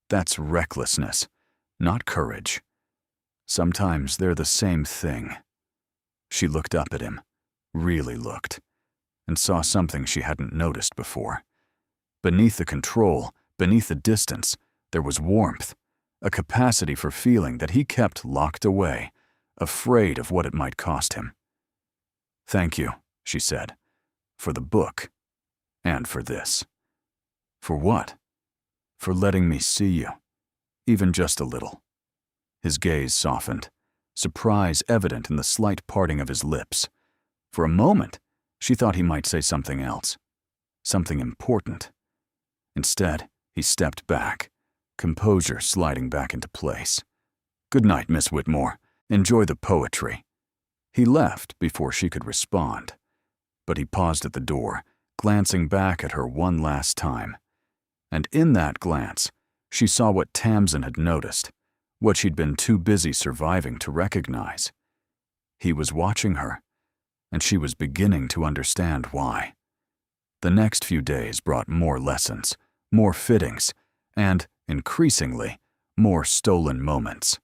That's recklessness, not courage. Sometimes they're the same thing." She looked up at him, really looked, and saw something she hadn't noticed before. Beneath the control, beneath the distance, there was warmth, a capacity for feeling that he kept locked away, afraid of what it might cost him. "Thank you," she said, "for the book, and for this." "For what?" "For letting me see you, even just a little." His gaze softened, surprise evident in the slight parting of his lips. For a moment, she thought he might say something else, something important. Instead, he stepped back, composure sliding back into place. "Good night, Miss Whitmore. Enjoy the poetry." He left before she could respond, but he paused at the door, glancing back at her one last time. And in that glance, she saw what Tamsin had noticed, what she'd been too busy surviving to recognize. He was watching her, and she was beginning to understand why. The next few days brought more lessons, more fittings, and, increasingly, more stolen moments.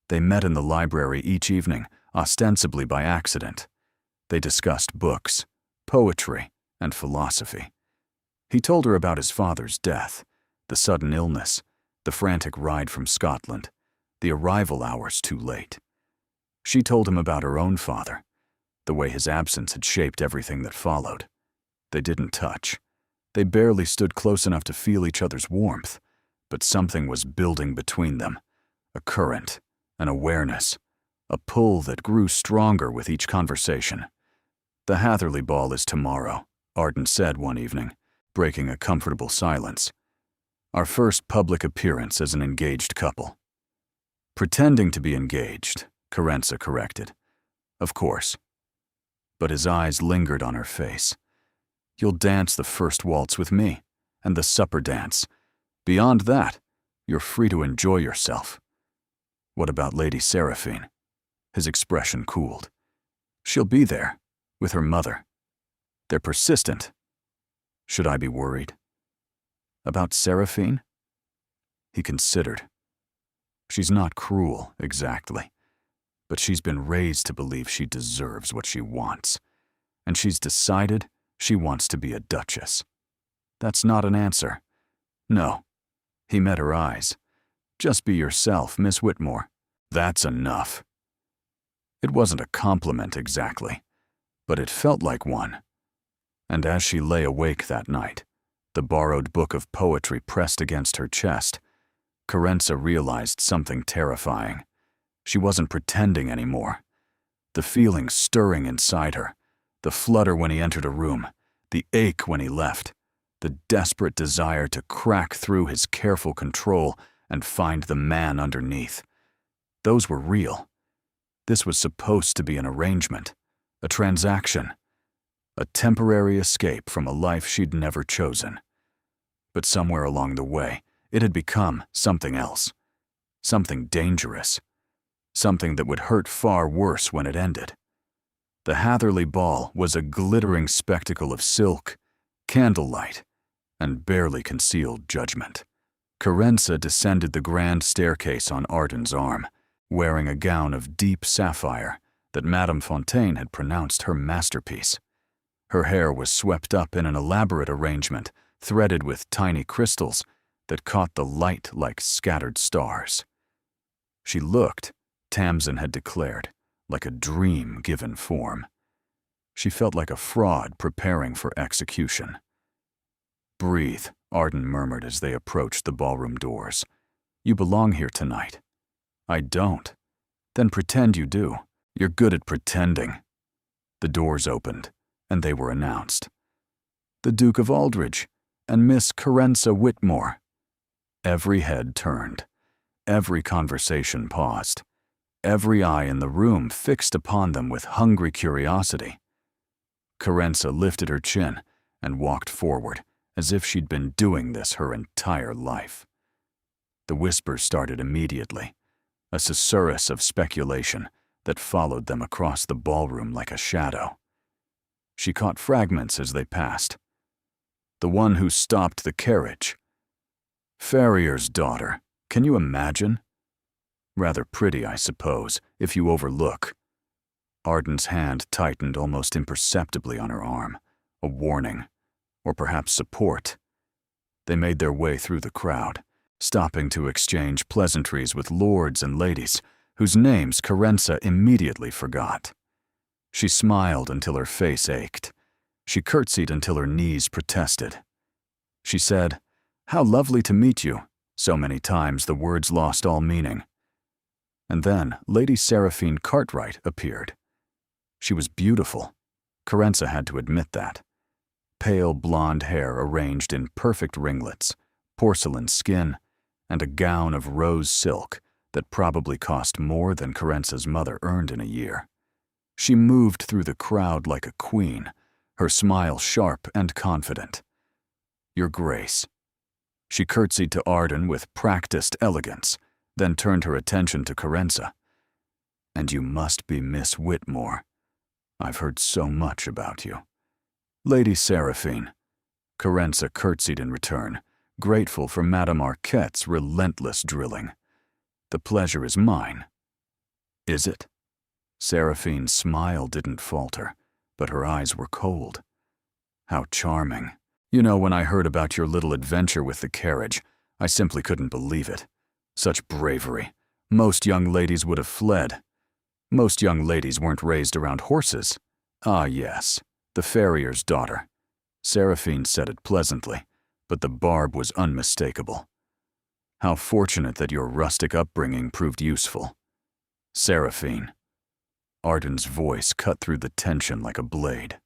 They met in the library each evening, ostensibly by accident. They discussed books, poetry, and philosophy. He told her about his father's death, the sudden illness, the frantic ride from Scotland, the arrival hours too late. She told him about her own father, the way his absence had shaped everything that followed. They didn't touch. They barely stood close enough to feel each other's warmth, but something was building between them, a current, an awareness, a pull that grew stronger with each conversation. "The Hatherley ball is tomorrow," Arden said one evening, breaking a comfortable silence. "Our first public appearance as an engaged couple." "Pretending to be engaged," Carenza corrected. "Of course." But his eyes lingered on her face. "You'll dance the first waltz with me, and the supper dance. Beyond that, you're free to enjoy yourself." "What about Lady Seraphine?" His expression cooled. "She'll be there, with her mother. They're persistent. Should I be worried?" "About Seraphine?" He considered. "She's not cruel, exactly, but she's been raised to believe she deserves what she wants, and she's decided she wants to be a duchess. That's not an answer. No." He met her eyes. "Just be yourself, Miss Whitmore. That's enough." It wasn't a compliment exactly, but it felt like one. And as she lay awake that night, the borrowed book of poetry pressed against her chest, Carenza realized something terrifying. She wasn't pretending anymore. The feeling stirring inside her, the flutter when he entered a room, the ache when he left, the desperate desire to crack through his careful control and find the man underneath. Those were real. This was supposed to be an arrangement, a transaction. a temporary escape from a life she'd never chosen. But somewhere along the way, it had become something else, something dangerous, something that would hurt far worse when it ended. The Hatherley Ball was a glittering spectacle of silk, candlelight, and barely concealed judgment. Carriage descended the grand staircase on Arden's arm, wearing a gown of deep sapphire that Madame Fontaine had pronounced her masterpiece. Her hair was swept up in an elaborate arrangement threaded with tiny crystals that caught the light like scattered stars. She looked, Tamsin had declared, like a dream given form. She felt like a fraud preparing for execution. "Breathe," Arden murmured as they approached the ballroom doors. "You belong here tonight." "I don't." "Then pretend you do. You're good at pretending." The doors opened, and they were announced. "The Duke of Aldridge and Miss Carriage Whitmore." Every head turned. Every conversation paused. Every eye in the room fixed upon them with hungry curiosity. Carriage lifted her chin and walked forward, as if she'd been doing this her entire life. The whispers started immediately, a susurrus of speculation that followed them across the ballroom like a shadow. She caught fragments as they passed. "The one who stopped the carriage." "Farrier's daughter. Can you imagine?" "Rather pretty, I suppose, if you overlook." Arden's hand tightened almost imperceptibly on her arm, a warning, or perhaps support. They made their way through the crowd, stopping to exchange pleasantries with lords and ladies whose names Carriage immediately forgot. She smiled until her face ached. She curtsied until her knees protested. She said, "How lovely to meet you," so many times the words lost all meaning. And then Lady Seraphine Cartwright appeared. She was beautiful. Carriage had to admit that. Pale blonde hair arranged in perfect ringlets, porcelain skin, and a gown of rose silk that probably cost more than Carrige's mother earned in a year. She moved through the crowd like a queen, her smile sharp and confident. "Your Grace." She curtsied to Arden with practiced elegance, then turned her attention to Carriage. "And you must be Miss Whitmore. I've heard so much about you." "Lady Seraphine." Carriage curtsied in return, grateful for Madame Arquette's relentless drilling. "The pleasure is mine." "Is it?" Seraphine's smile didn't falter, but her eyes were cold. "How charming. You know, when I heard about your little adventure with the carriage, I simply couldn't believe it. Such bravery. Most young ladies would have fled." "Most young ladies weren't raised around horses." "Ah, yes, the farrier's daughter." Seraphine said it pleasantly, but the barb was unmistakable. "How fortunate that your rustic upbringing proved useful." "Seraphine." Arden's voice cut through the tension like a blade.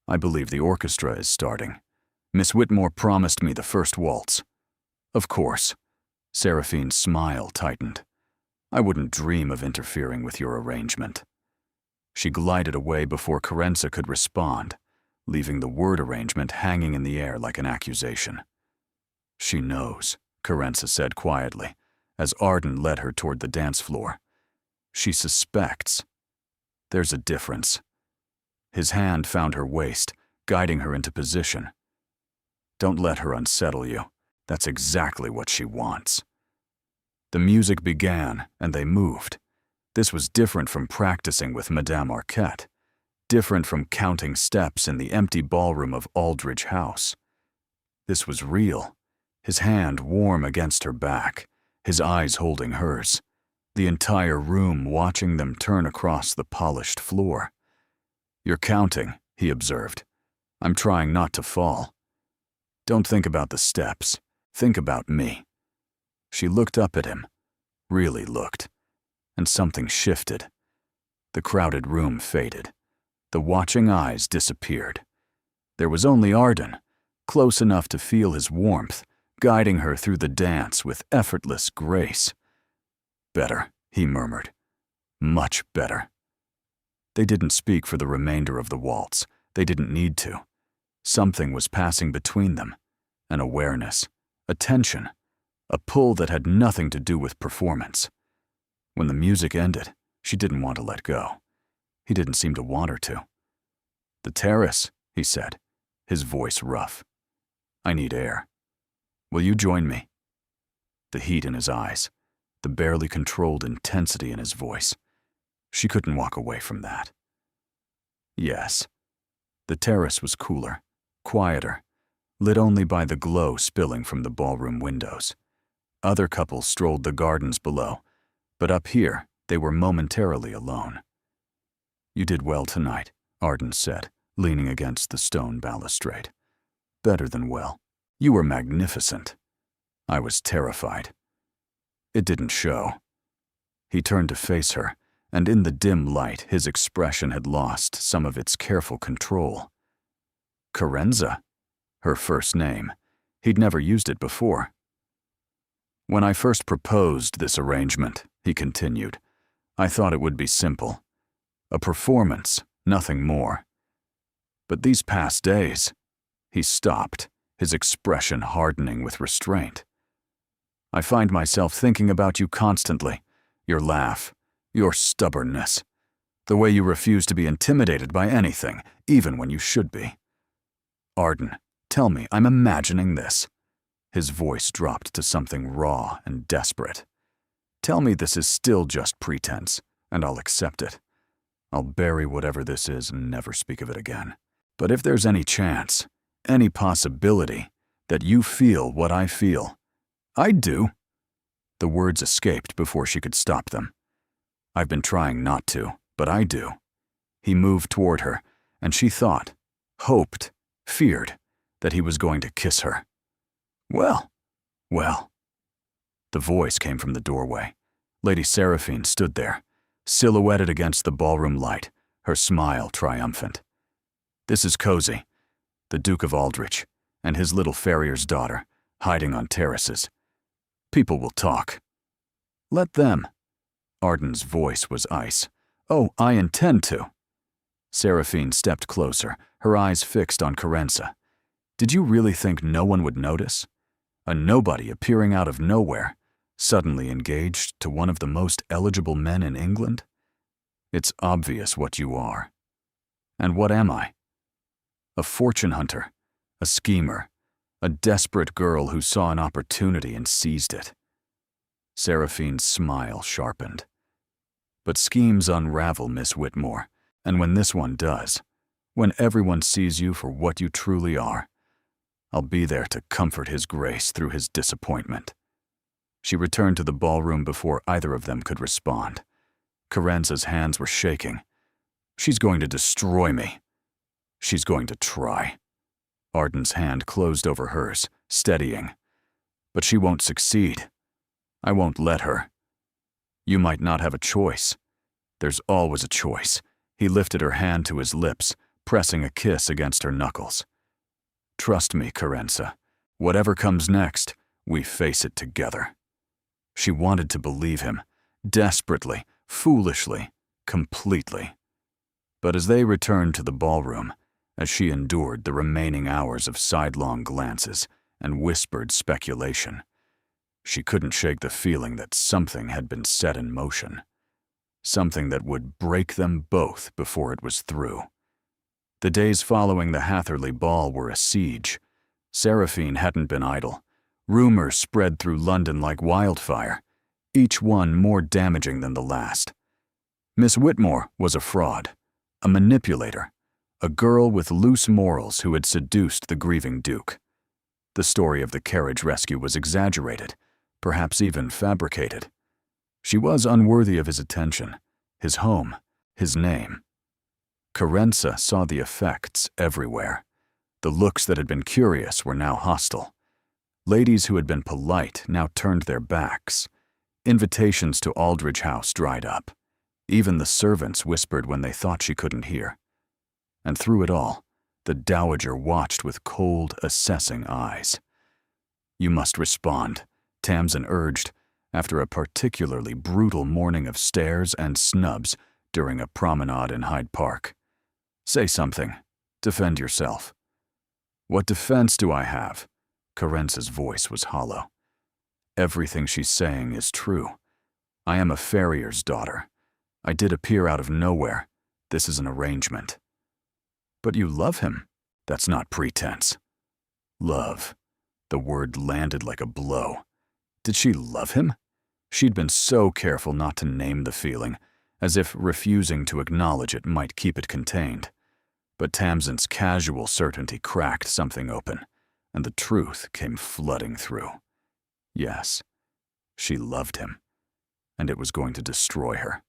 "I believe the orchestra is starting. Miss Whitmore promised me the first waltz." "Of course." Seraphine's smile tightened. "I wouldn't dream of interfering with your arrangement." She glided away before Carriage could respond, leaving the word arrangement hanging in the air like an accusation. "She knows," Carriage said quietly, as Arden led her toward the dance floor. "She suspects. There's a difference." His hand found her waist, guiding her into position. "Don't let her unsettle you. That's exactly what she wants." The music began, and they moved. This was different from practicing with Madame Arquette, different from counting steps in the empty ballroom of Aldridge House. This was real, his hand warm against her back, his eyes holding hers, the entire room watching them turn across the polished floor. "You're counting," he observed. "I'm trying not to fall. Don't think about the steps. Think about me." She looked up at him, really looked, and something shifted. The crowded room faded. The watching eyes disappeared. There was only Arden, close enough to feel his warmth, guiding her through the dance with effortless grace. "Better," he murmured. "Much better." They didn't speak for the remainder of the waltz, They didn't need to. Something was passing between them. An awareness, a tension, a pull that had nothing to do with performance. When the music ended, she didn't want to let go. He didn't seem to want her to. "The terrace," he said, his voice rough. "I need air. Will you join me?" The heat in his eyes, the barely controlled intensity in his voice. She couldn't walk away from that. Yes. The terrace was cooler, quieter, lit only by the glow spilling from the ballroom windows. Other couples strolled the gardens below, but up here they were momentarily alone. "You did well tonight," Arden said, leaning against the stone balustrade. "Better than well. You were magnificent." I was terrified. It didn't show. He turned to face her, and in the dim light his expression had lost some of its careful control. Carenza, her first name. He'd never used it before. "When I first proposed this arrangement," he continued, "I thought it would be simple. A performance, nothing more. But these past days," he stopped, his expression hardening with restraint. "I find myself thinking about you constantly, your laugh, your stubbornness, the way you refuse to be intimidated by anything, even when you should be. Arden, tell me I'm imagining this." His voice dropped to something raw and desperate. "Tell me this is still just pretense, and I'll accept it. I'll bury whatever this is and never speak of it again. But if there's any chance, any possibility, that you feel what I feel, I do." The words escaped before she could stop them. "I've been trying not to, but I do." He moved toward her, and she thought, hoped, feared that he was going to kiss her. "Well, well." The voice came from the doorway. Lady Seraphine stood there, silhouetted against the ballroom light, her smile triumphant. "This is cozy. The Duke of Aldrich and his little farrier's daughter, hiding on terraces. People will talk." "Let them." Arden's voice was ice. "Oh, I intend to." Seraphine stepped closer, her eyes fixed on Carenza. "Did you really think no one would notice? A nobody appearing out of nowhere, suddenly engaged to one of the most eligible men in England? It's obvious what you are. And what am I? A fortune hunter, a schemer, a desperate girl who saw an opportunity and seized it." Seraphine's smile sharpened. "But schemes unravel, Miss Whitmore, and when this one does, when everyone sees you for what you truly are, I'll be there to comfort His Grace through his disappointment." She returned to the ballroom before either of them could respond. Carenza's hands were shaking. "She's going to destroy me. She's going to try." Arden's hand closed over hers, steadying. "But she won't succeed. I won't let her. You might not have a choice. There's always a choice." He lifted her hand to his lips, pressing a kiss against her knuckles. "Trust me, Carenza. Whatever comes next, we face it together." She wanted to believe him, desperately, foolishly, completely. But as they returned to the ballroom, as she endured the remaining hours of sidelong glances and whispered speculation, she couldn't shake the feeling that something had been set in motion. Something that would break them both before it was through. The days following the Hatherley ball were a siege. Seraphine hadn't been idle. Rumors spread through London like wildfire, each one more damaging than the last. Miss Whitmore was a fraud, a manipulator, a girl with loose morals who had seduced the grieving Duke. The story of the Carriage rescue was exaggerated, perhaps even fabricated. She was unworthy of his attention, his home, his name. Carenza saw the effects everywhere. The looks that had been curious were now hostile. Ladies who had been polite now turned their backs. Invitations to Aldrich House dried up. Even the servants whispered when they thought she couldn't hear. And through it all, the Dowager watched with cold, assessing eyes. "You must respond," Tamsin urged, after a particularly brutal morning of stares and snubs during a promenade in Hyde Park. "Say something. Defend yourself." "What defense do I have?" Carence's voice was hollow. "Everything she's saying is true. I am a farrier's daughter. I did appear out of nowhere. This is an arrangement." "But you love him." "That's not pretense." Love. The word landed like a blow. Did she love him? She'd been so careful not to name the feeling, as if refusing to acknowledge it might keep it contained. But Tamsin's casual certainty cracked something open, and the truth came flooding through. Yes, she loved him, and it was going to destroy her.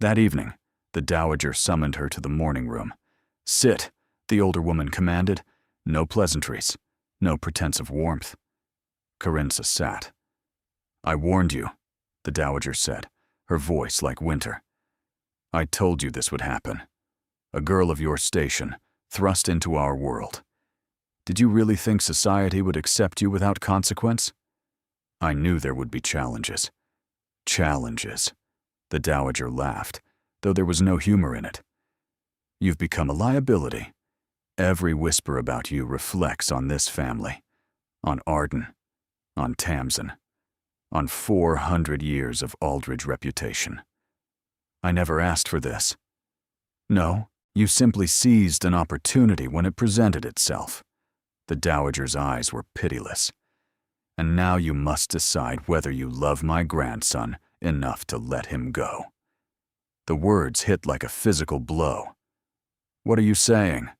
That evening, the dowager summoned her to the morning room. "Sit," the older woman commanded. No pleasantries, no pretense of warmth. Carence sat. "I warned you," the dowager said, her voice like winter. "I told you this would happen. A girl of your station, thrust into our world. Did you really think society would accept you without consequence?" "I knew there would be challenges." "Challenges," the dowager laughed, though there was no humor in it. "You've become a liability. Every whisper about you reflects on this family, on Arden, on Tamsin, on 400 years of Aldridge reputation. I never asked for this. No, you simply seized an opportunity when it presented itself." The dowager's eyes were pitiless. "And now you must decide whether you love my grandson enough to let him go." The words hit like a physical blow. "What are you saying?"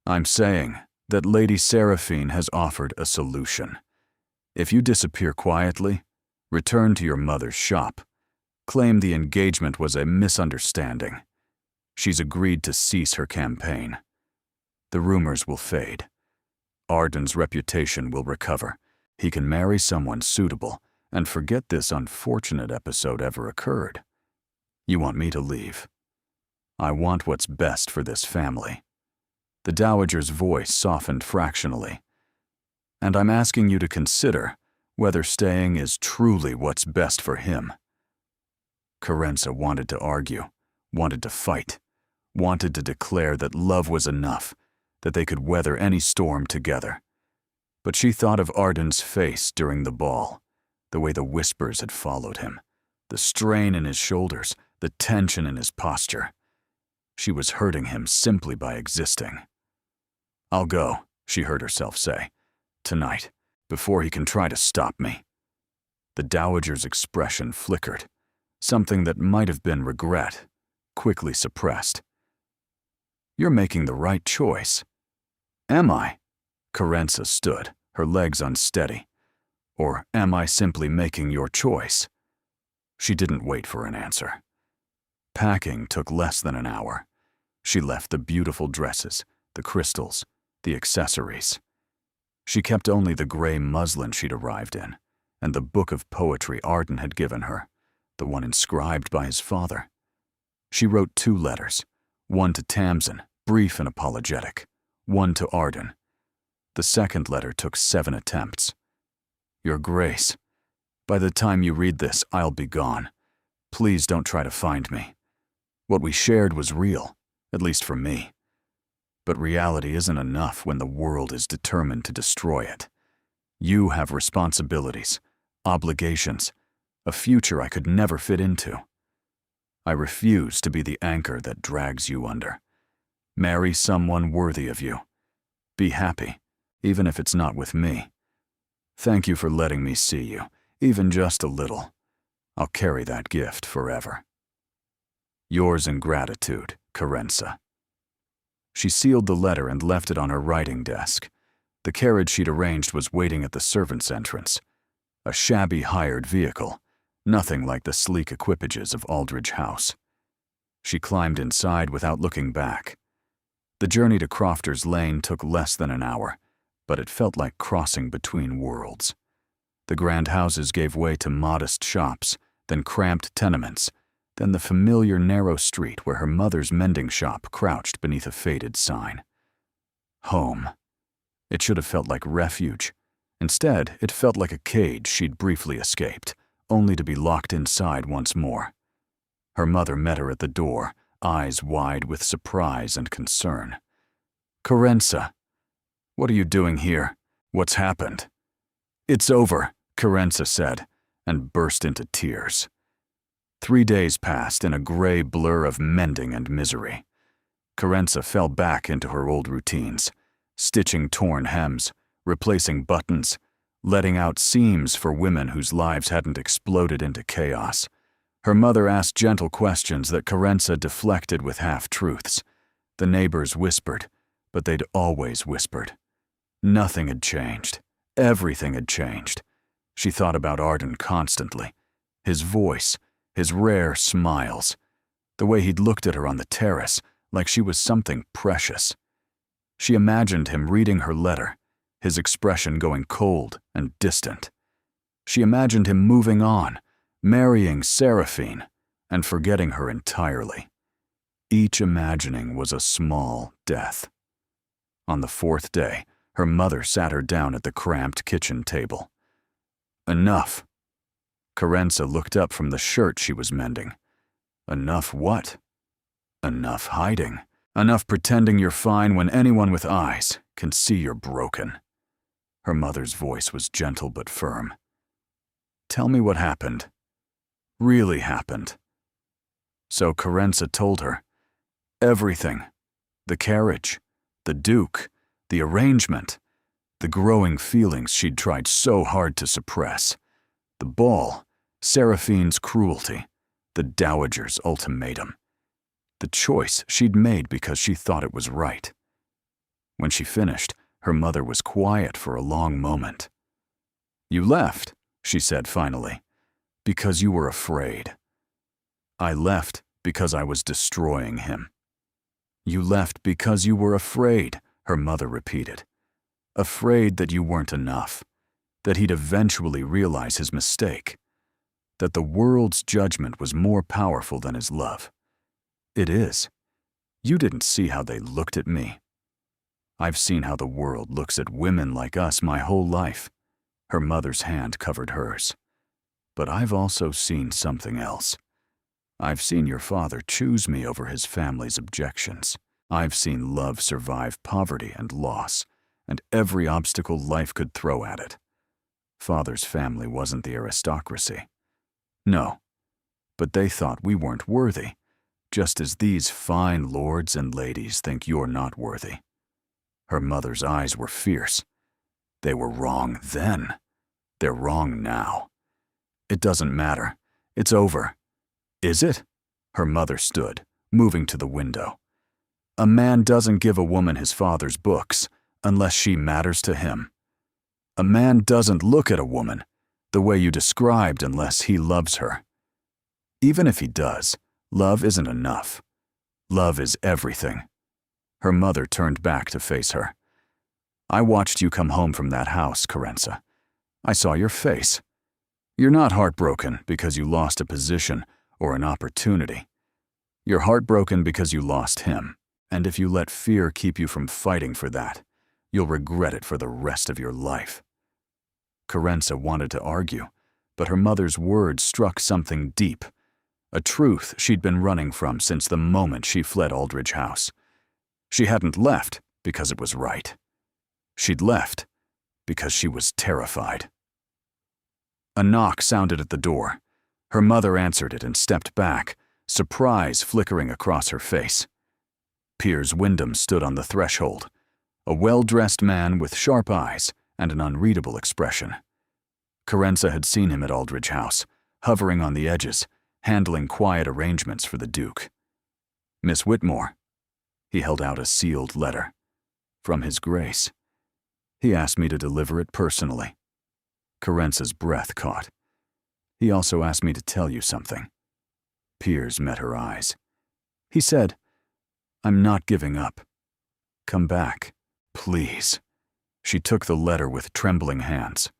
"I'm saying that Lady Seraphine has offered a solution. If you disappear quietly, return to your mother's shop, claim the engagement was a misunderstanding. She's agreed to cease her campaign. The rumors will fade. Arden's reputation will recover. He can marry someone suitable and forget this unfortunate episode ever occurred. You want me to leave. I want what's best for this family." The dowager's voice softened fractionally. "And I'm asking you to consider whether staying is truly what's best for him." Carence wanted to argue, wanted to fight, wanted to declare that love was enough, that they could weather any storm together. But she thought of Arden's face during the ball, the way the whispers had followed him, the strain in his shoulders, the tension in his posture. She was hurting him simply by existing. "I'll go," she heard herself say, "tonight, before he can try to stop me." The dowager's expression flickered, something that might have been regret, quickly suppressed. "You're making the right choice." "Am I?" Carence stood, her legs unsteady. "Or am I simply making your choice?" She didn't wait for an answer. Packing took less than an hour. She left the beautiful dresses, the crystals, the accessories. She kept only the gray muslin she'd arrived in, and the book of poetry Arden had given her, the one inscribed by his father. She wrote 2 letters, one to Tamsin, brief and apologetic, one to Arden. The second letter took 7 attempts. "Your Grace, by the time you read this, I'll be gone. Please don't try to find me. What we shared was real, at least for me. But reality isn't enough when the world is determined to destroy it. You have responsibilities, obligations, a future I could never fit into. I refuse to be the anchor that drags you under. Marry someone worthy of you. Be happy, even if it's not with me. Thank you for letting me see you, even just a little. I'll carry that gift forever. Yours in gratitude, Carence." She sealed the letter and left it on her writing desk. The carriage she'd arranged was waiting at the servants' entrance. A shabby hired vehicle, nothing like the sleek equipages of Aldridge House. She climbed inside without looking back. The journey to Crofter's Lane took less than an hour, but it felt like crossing between worlds. The grand houses gave way to modest shops, then cramped tenements, then the familiar narrow street where her mother's mending shop crouched beneath a faded sign. Home. It should have felt like refuge. Instead, it felt like a cage she'd briefly escaped, only to be locked inside once more. Her mother met her at the door, eyes wide with surprise and concern. Carenza, what are you doing here? What's happened? It's over, Carenza said, and burst into tears. 3 days passed in a gray blur of mending and misery. Carenza fell back into her old routines, stitching torn hems, replacing buttons, letting out seams for women whose lives hadn't exploded into chaos. Her mother asked gentle questions that Carenza deflected with half-truths. The neighbors whispered, but they'd always whispered. Nothing had changed. Everything had changed. She thought about Arden constantly. His voice, his rare smiles, the way he'd looked at her on the terrace like she was something precious. She imagined him reading her letter, his expression going cold and distant. She imagined him moving on, marrying Seraphine, and forgetting her entirely. Each imagining was a small death. On the 4th day, her mother sat her down at the cramped kitchen table. Enough. Carenza looked up from the shirt she was mending. Enough what? Enough hiding. Enough pretending you're fine when anyone with eyes can see you're broken. Her mother's voice was gentle but firm. Tell me what happened. Really happened. So Carenza told her. Everything. The carriage, the Duke, the arrangement, the growing feelings she'd tried so hard to suppress, the ball, Seraphine's cruelty, the dowager's ultimatum, the choice she'd made because she thought it was right. When she finished, her mother was quiet for a long moment. You left, she said finally, because you were afraid. I left because I was destroying him. You left because you were afraid, her mother repeated. Afraid that you weren't enough, that he'd eventually realize his mistake, that the world's judgment was more powerful than his love. It is. You didn't see how they looked at me. I've seen how the world looks at women like us my whole life. Her mother's hand covered hers. But I've also seen something else. I've seen your father choose me over his family's objections. I've seen love survive poverty and loss, and every obstacle life could throw at it. Father's family wasn't the aristocracy. No, but they thought we weren't worthy, just as these fine lords and ladies think you're not worthy. Her mother's eyes were fierce. They were wrong then. They're wrong now. It doesn't matter. It's over. Is it? Her mother stood, moving to the window. A man doesn't give a woman his father's books unless she matters to him. A man doesn't look at a woman the way you described unless he loves her. Even if he does, love isn't enough. Love is everything. Her mother turned back to face her. I watched you come home from that house, Carenza. I saw your face. You're not heartbroken because you lost a position or an opportunity. You're heartbroken because you lost him, and if you let fear keep you from fighting for that, you'll regret it for the rest of your life. Carenza wanted to argue, but her mother's words struck something deep, a truth she'd been running from since the moment she fled Aldridge House. She hadn't left because it was right. She'd left because she was terrified. A knock sounded at the door. Her mother answered it and stepped back, surprise flickering across her face. Piers Wyndham stood on the threshold, a well-dressed man with sharp eyes and an unreadable expression. Carenza had seen him at Aldridge House, hovering on the edges, handling quiet arrangements for the Duke. Miss Whitmore. He held out a sealed letter. From His Grace. He asked me to deliver it personally. Carenza's breath caught. He also asked me to tell you something. Piers met her eyes. He said, I'm not giving up. Come back, please. She took the letter with trembling hands,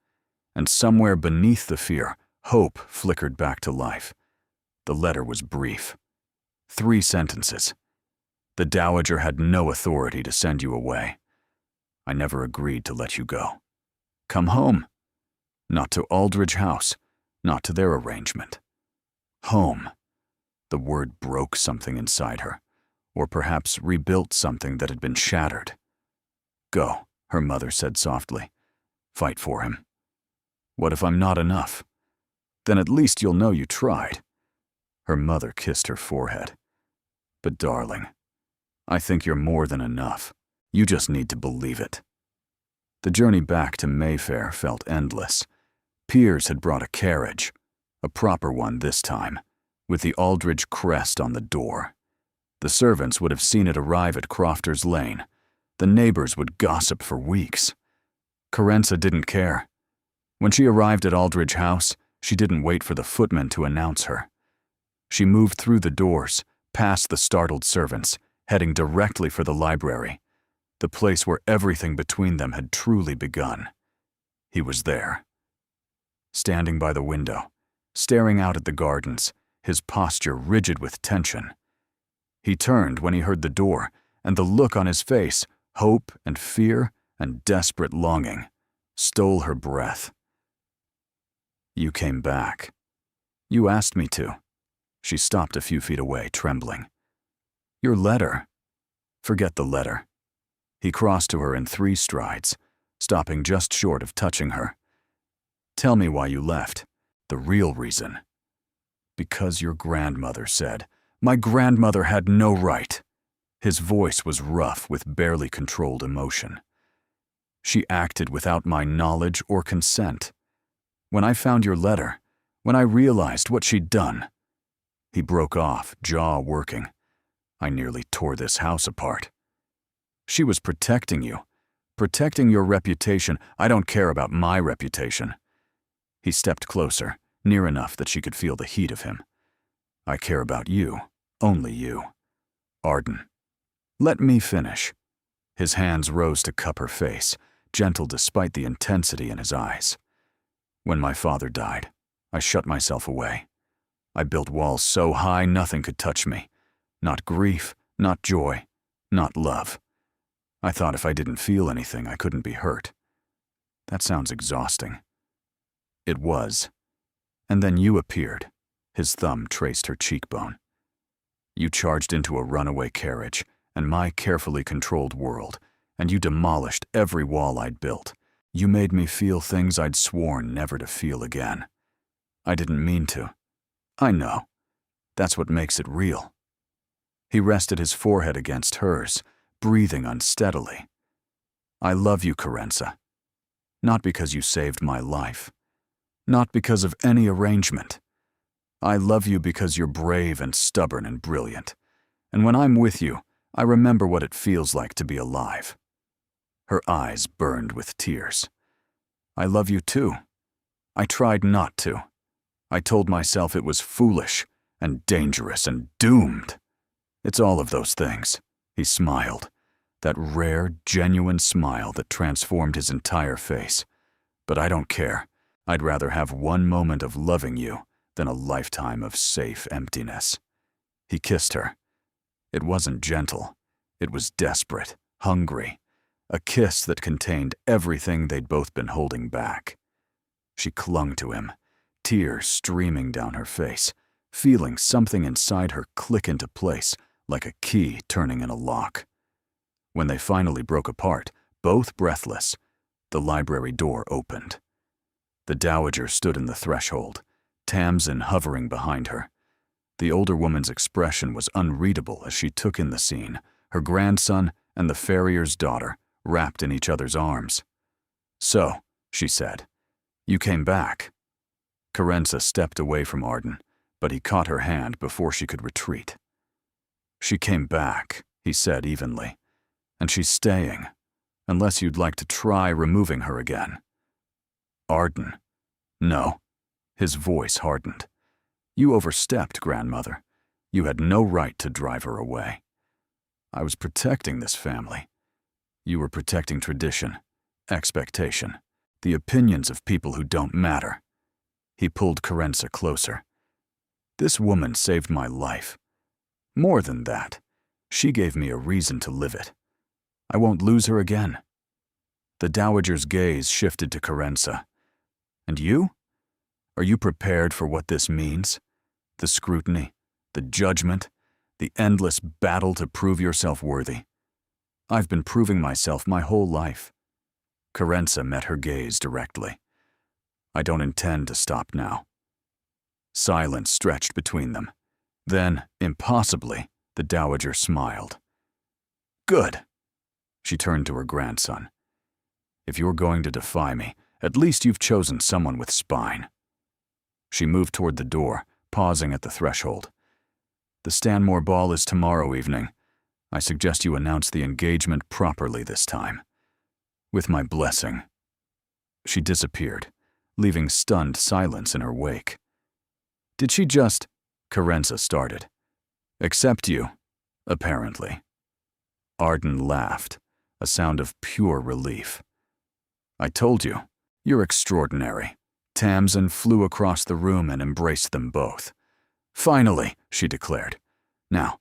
and somewhere beneath the fear, hope flickered back to life. The letter was brief. 3 sentences. The Dowager had no authority to send you away. I never agreed to let you go. Come home. Not to Aldridge House, not to their arrangement. Home. The word broke something inside her, or perhaps rebuilt something that had been shattered. Go, her mother said softly. Fight for him. What if I'm not enough? Then at least you'll know you tried. Her mother kissed her forehead. But darling, I think you're more than enough. You just need to believe it. The journey back to Mayfair felt endless. Piers had brought a carriage, a proper one this time, with the Aldridge crest on the door. The servants would have seen it arrive at Crofters Lane. The neighbors would gossip for weeks. Carenza didn't care. When she arrived at Aldridge House, she didn't wait for the footman to announce her. She moved through the doors, past the startled servants, heading directly for the library, the place where everything between them had truly begun. He was there. Standing by the window, staring out at the gardens, his posture rigid with tension. He turned when he heard the door, and the look on his face, hope and fear and desperate longing, stole her breath. You came back. You asked me to. She stopped a few feet away, trembling. Your letter. Forget the letter. He crossed to her in 3 strides, stopping just short of touching her. Tell me why you left. The real reason. Because your grandmother said. My grandmother had no right. His voice was rough with barely controlled emotion. She acted without my knowledge or consent. When I found your letter, when I realized what she'd done. He broke off, jaw working. I nearly tore this house apart. She was protecting you, protecting your reputation. I don't care about my reputation. He stepped closer, near enough that she could feel the heat of him. I care about you, only you. Arden. Let me finish. His hands rose to cup her face, gentle despite the intensity in his eyes. When my father died, I shut myself away. I built walls so high nothing could touch me. Not grief, not joy, not love. I thought if I didn't feel anything, I couldn't be hurt. That sounds exhausting. It was. And then you appeared. His thumb traced her cheekbone. You charged into a runaway carriage and my carefully controlled world, and you demolished every wall I'd built. You made me feel things I'd sworn never to feel again. I didn't mean to. I know. That's what makes it real. He rested his forehead against hers, breathing unsteadily. I love you, Carenza. Not because you saved my life. Not because of any arrangement. I love you because you're brave and stubborn and brilliant. And when I'm with you, I remember what it feels like to be alive. Her eyes burned with tears. I love you too. I tried not to. I told myself it was foolish and dangerous and doomed. It's all of those things. He smiled, that rare, genuine smile that transformed his entire face. But I don't care. I'd rather have one moment of loving you than a lifetime of safe emptiness. He kissed her. It wasn't gentle. It was desperate, hungry. A kiss that contained everything they'd both been holding back. She clung to him, tears streaming down her face, feeling something inside her click into place like a key turning in a lock. When they finally broke apart, both breathless, the library door opened. The dowager stood in the threshold, Tamsin hovering behind her. The older woman's expression was unreadable as she took in the scene, her grandson and the farrier's daughter wrapped in each other's arms. So, she said, you came back. Carenza stepped away from Arden, but he caught her hand before she could retreat. She came back, he said evenly, and she's staying, unless you'd like to try removing her again. Arden. No. His voice hardened. You overstepped, grandmother. You had no right to drive her away. I was protecting this family. You were protecting tradition, expectation, the opinions of people who don't matter. He pulled Carenza closer. This woman saved my life. More than that, she gave me a reason to live it. I won't lose her again. The dowager's gaze shifted to Carenza. And you? Are you prepared for what this means? The scrutiny, the judgment, the endless battle to prove yourself worthy. I've been proving myself my whole life." Carenza met her gaze directly. "I don't intend to stop now." Silence stretched between them. Then, impossibly, the dowager smiled. "Good." She turned to her grandson. "If you're going to defy me, at least you've chosen someone with spine." She moved toward the door, pausing at the threshold. "The Stanmore ball is tomorrow evening. I suggest you announce the engagement properly this time. With my blessing." She disappeared, leaving stunned silence in her wake. "Did she just—" Carenza started. "Accept you, apparently." Arden laughed, a sound of pure relief. "I told you, you're extraordinary." Tamsin flew across the room and embraced them both. "Finally," she declared. "Now,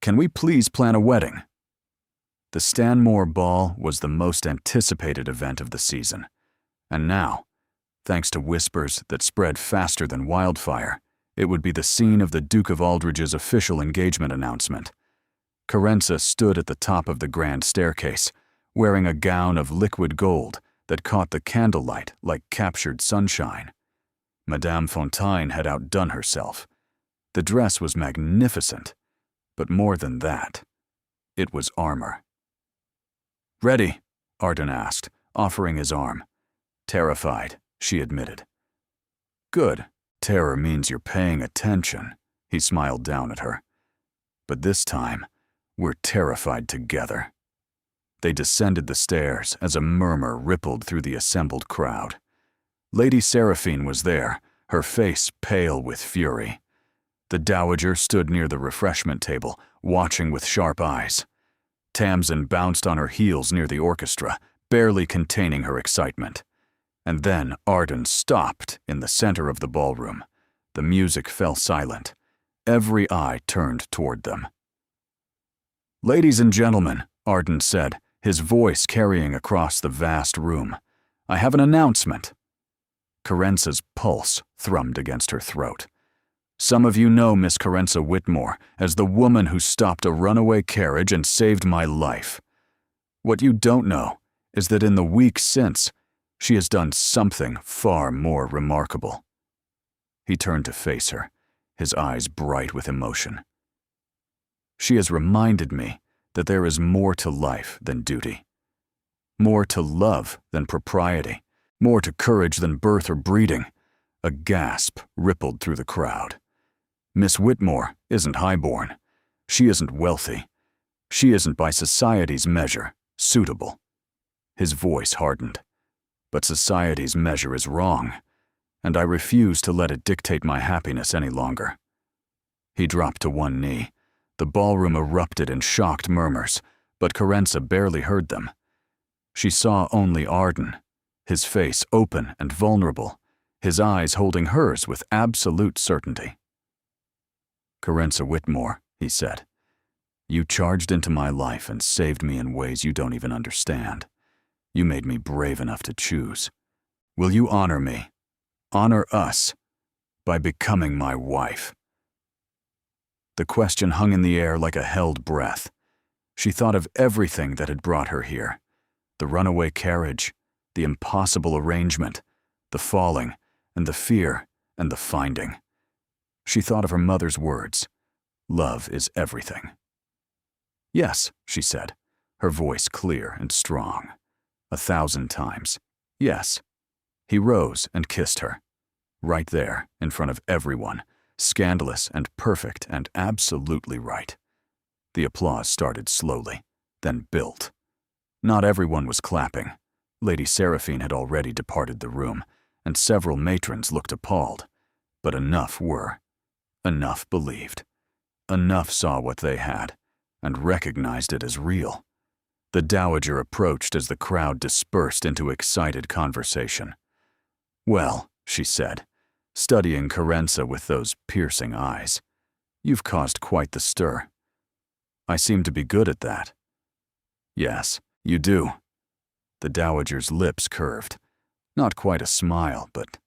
can we please plan a wedding?" The Stanmore Ball was the most anticipated event of the season. And now, thanks to whispers that spread faster than wildfire, it would be the scene of the Duke of Aldridge's official engagement announcement. Carenza stood at the top of the grand staircase, wearing a gown of liquid gold that caught the candlelight like captured sunshine. Madame Fontaine had outdone herself. The dress was magnificent, but more than that, it was armor. "Ready?" Arden asked, offering his arm. "Terrified," she admitted. "Good. Terror means you're paying attention," he smiled down at her. "But this time, we're terrified together." They descended the stairs as a murmur rippled through the assembled crowd. Lady Seraphine was there, her face pale with fury. The dowager stood near the refreshment table, watching with sharp eyes. Tamsin bounced on her heels near the orchestra, barely containing her excitement. And then Arden stopped in the center of the ballroom. The music fell silent. Every eye turned toward them. "Ladies and gentlemen," Arden said, his voice carrying across the vast room, "I have an announcement." Carenza's pulse thrummed against her throat. "Some of you know Miss Carenza Whitmore as the woman who stopped a runaway carriage and saved my life. What you don't know is that in the weeks since, she has done something far more remarkable." He turned to face her, his eyes bright with emotion. "She has reminded me that there is more to life than duty, more to love than propriety, more to courage than birth or breeding." A gasp rippled through the crowd. "Miss Whitmore isn't highborn. She isn't wealthy. She isn't by society's measure suitable." His voice hardened. "But society's measure is wrong, and I refuse to let it dictate my happiness any longer." He dropped to one knee. The ballroom erupted in shocked murmurs, but Carenza barely heard them. She saw only Arden, his face open and vulnerable, his eyes holding hers with absolute certainty. "Carenza Whitmore," he said, "you charged into my life and saved me in ways you don't even understand. You made me brave enough to choose. Will you honor me, honor us, by becoming my wife?" The question hung in the air like a held breath. She thought of everything that had brought her here. The runaway carriage, the impossible arrangement, the falling, and the fear, and the finding. She thought of her mother's words, "Love is everything." "Yes," she said, her voice clear and strong. 1,000 times. "Yes." He rose and kissed her. Right there, in front of everyone, scandalous and perfect and absolutely right. The applause started slowly, then built. Not everyone was clapping. Lady Seraphine had already departed the room, and several matrons looked appalled. But enough were. Enough believed. Enough saw what they had, and recognized it as real. The dowager approached as the crowd dispersed into excited conversation. "Well," she said, studying Carenza with those piercing eyes, "you've caused quite the stir. I seem to be good at that." "Yes, you do." The dowager's lips curved. Not quite a smile, but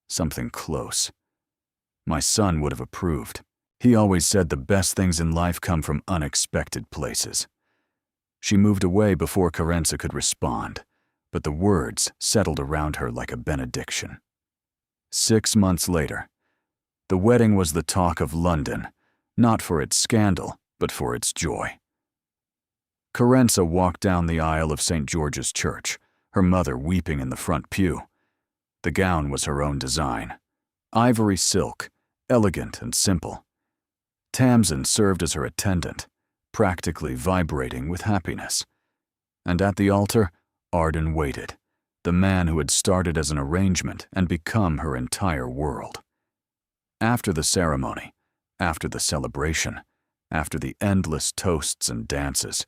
something close. "My son would have approved. He always said the best things in life come from unexpected places." She moved away before Carenza could respond, but the words settled around her like a benediction. 6 months later, the wedding was the talk of London, not for its scandal, but for its joy. Carenza walked down the aisle of St. George's Church, her mother weeping in the front pew. The gown was her own design, ivory silk, elegant and simple. Tamsin served as her attendant, practically vibrating with happiness. And at the altar, Arden waited, the man who had started as an arrangement and become her entire world. After the ceremony, after the celebration, after the endless toasts and dances,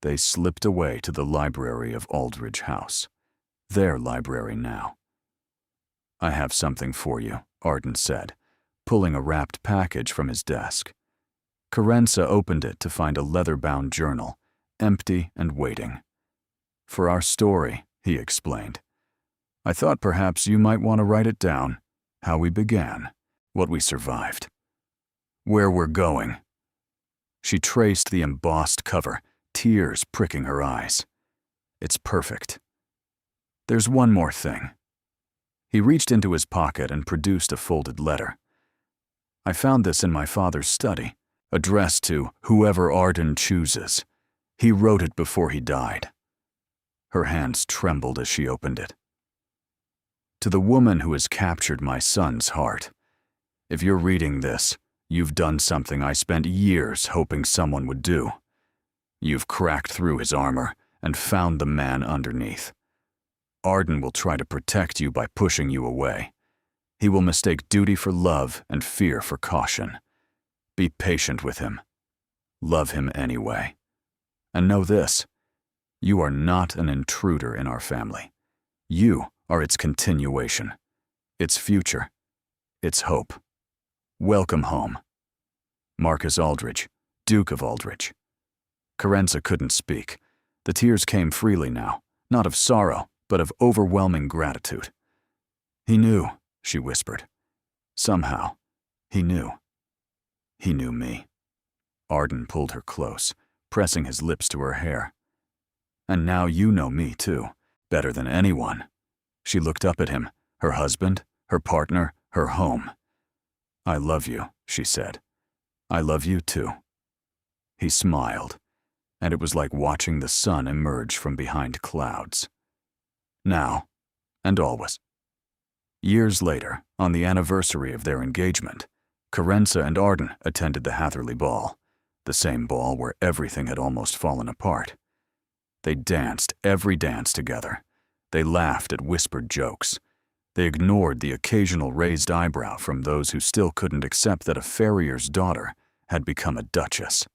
they slipped away to the library of Aldridge House, their library now. "I have something for you," Arden said, pulling a wrapped package from his desk. Carenza opened it to find a leather-bound journal, empty and waiting. "For our story," he explained. "I thought perhaps you might want to write it down, how we began, what we survived, where we're going." She traced the embossed cover, tears pricking her eyes. "It's perfect. There's one more thing." He reached into his pocket and produced a folded letter. "I found this in my father's study, addressed to whoever Arden chooses. He wrote it before he died." Her hands trembled as she opened it. "To the woman who has captured my son's heart. If you're reading this, you've done something I spent years hoping someone would do. You've cracked through his armor and found the man underneath. Arden will try to protect you by pushing you away. He will mistake duty for love and fear for caution. Be patient with him. Love him anyway. And know this, you are not an intruder in our family. You are its continuation, its future, its hope. Welcome home. Marcus Aldridge, Duke of Aldridge." Carenza couldn't speak. The tears came freely now, not of sorrow, but of overwhelming gratitude. "He knew," she whispered. "Somehow, he knew. He knew me." Arden pulled her close, pressing his lips to her hair. "And now you know me too, better than anyone." She looked up at him, her husband, her partner, her home. "I love you," she said. "I love you too." He smiled, and it was like watching the sun emerge from behind clouds. Now, and always. Years later, on the anniversary of their engagement, Carenza and Arden attended the Hatherley Ball, the same ball where everything had almost fallen apart. They danced every dance together. They laughed at whispered jokes. They ignored the occasional raised eyebrow from those who still couldn't accept that a farrier's daughter had become a duchess.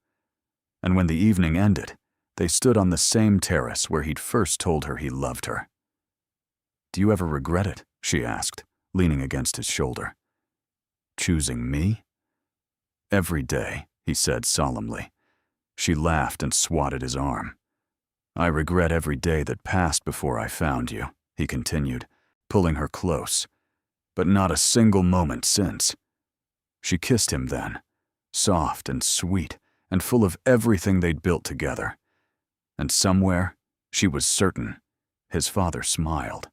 And when the evening ended, they stood on the same terrace where he'd first told her he loved her. "Do you ever regret it?" she asked, leaning against his shoulder. "Choosing me?" "Every day," he said solemnly. She laughed and swatted his arm. "I regret every day that passed before I found you," he continued, pulling her close, "but not a single moment since." She kissed him then, soft and sweet and full of everything they'd built together. And somewhere, she was certain, his father smiled.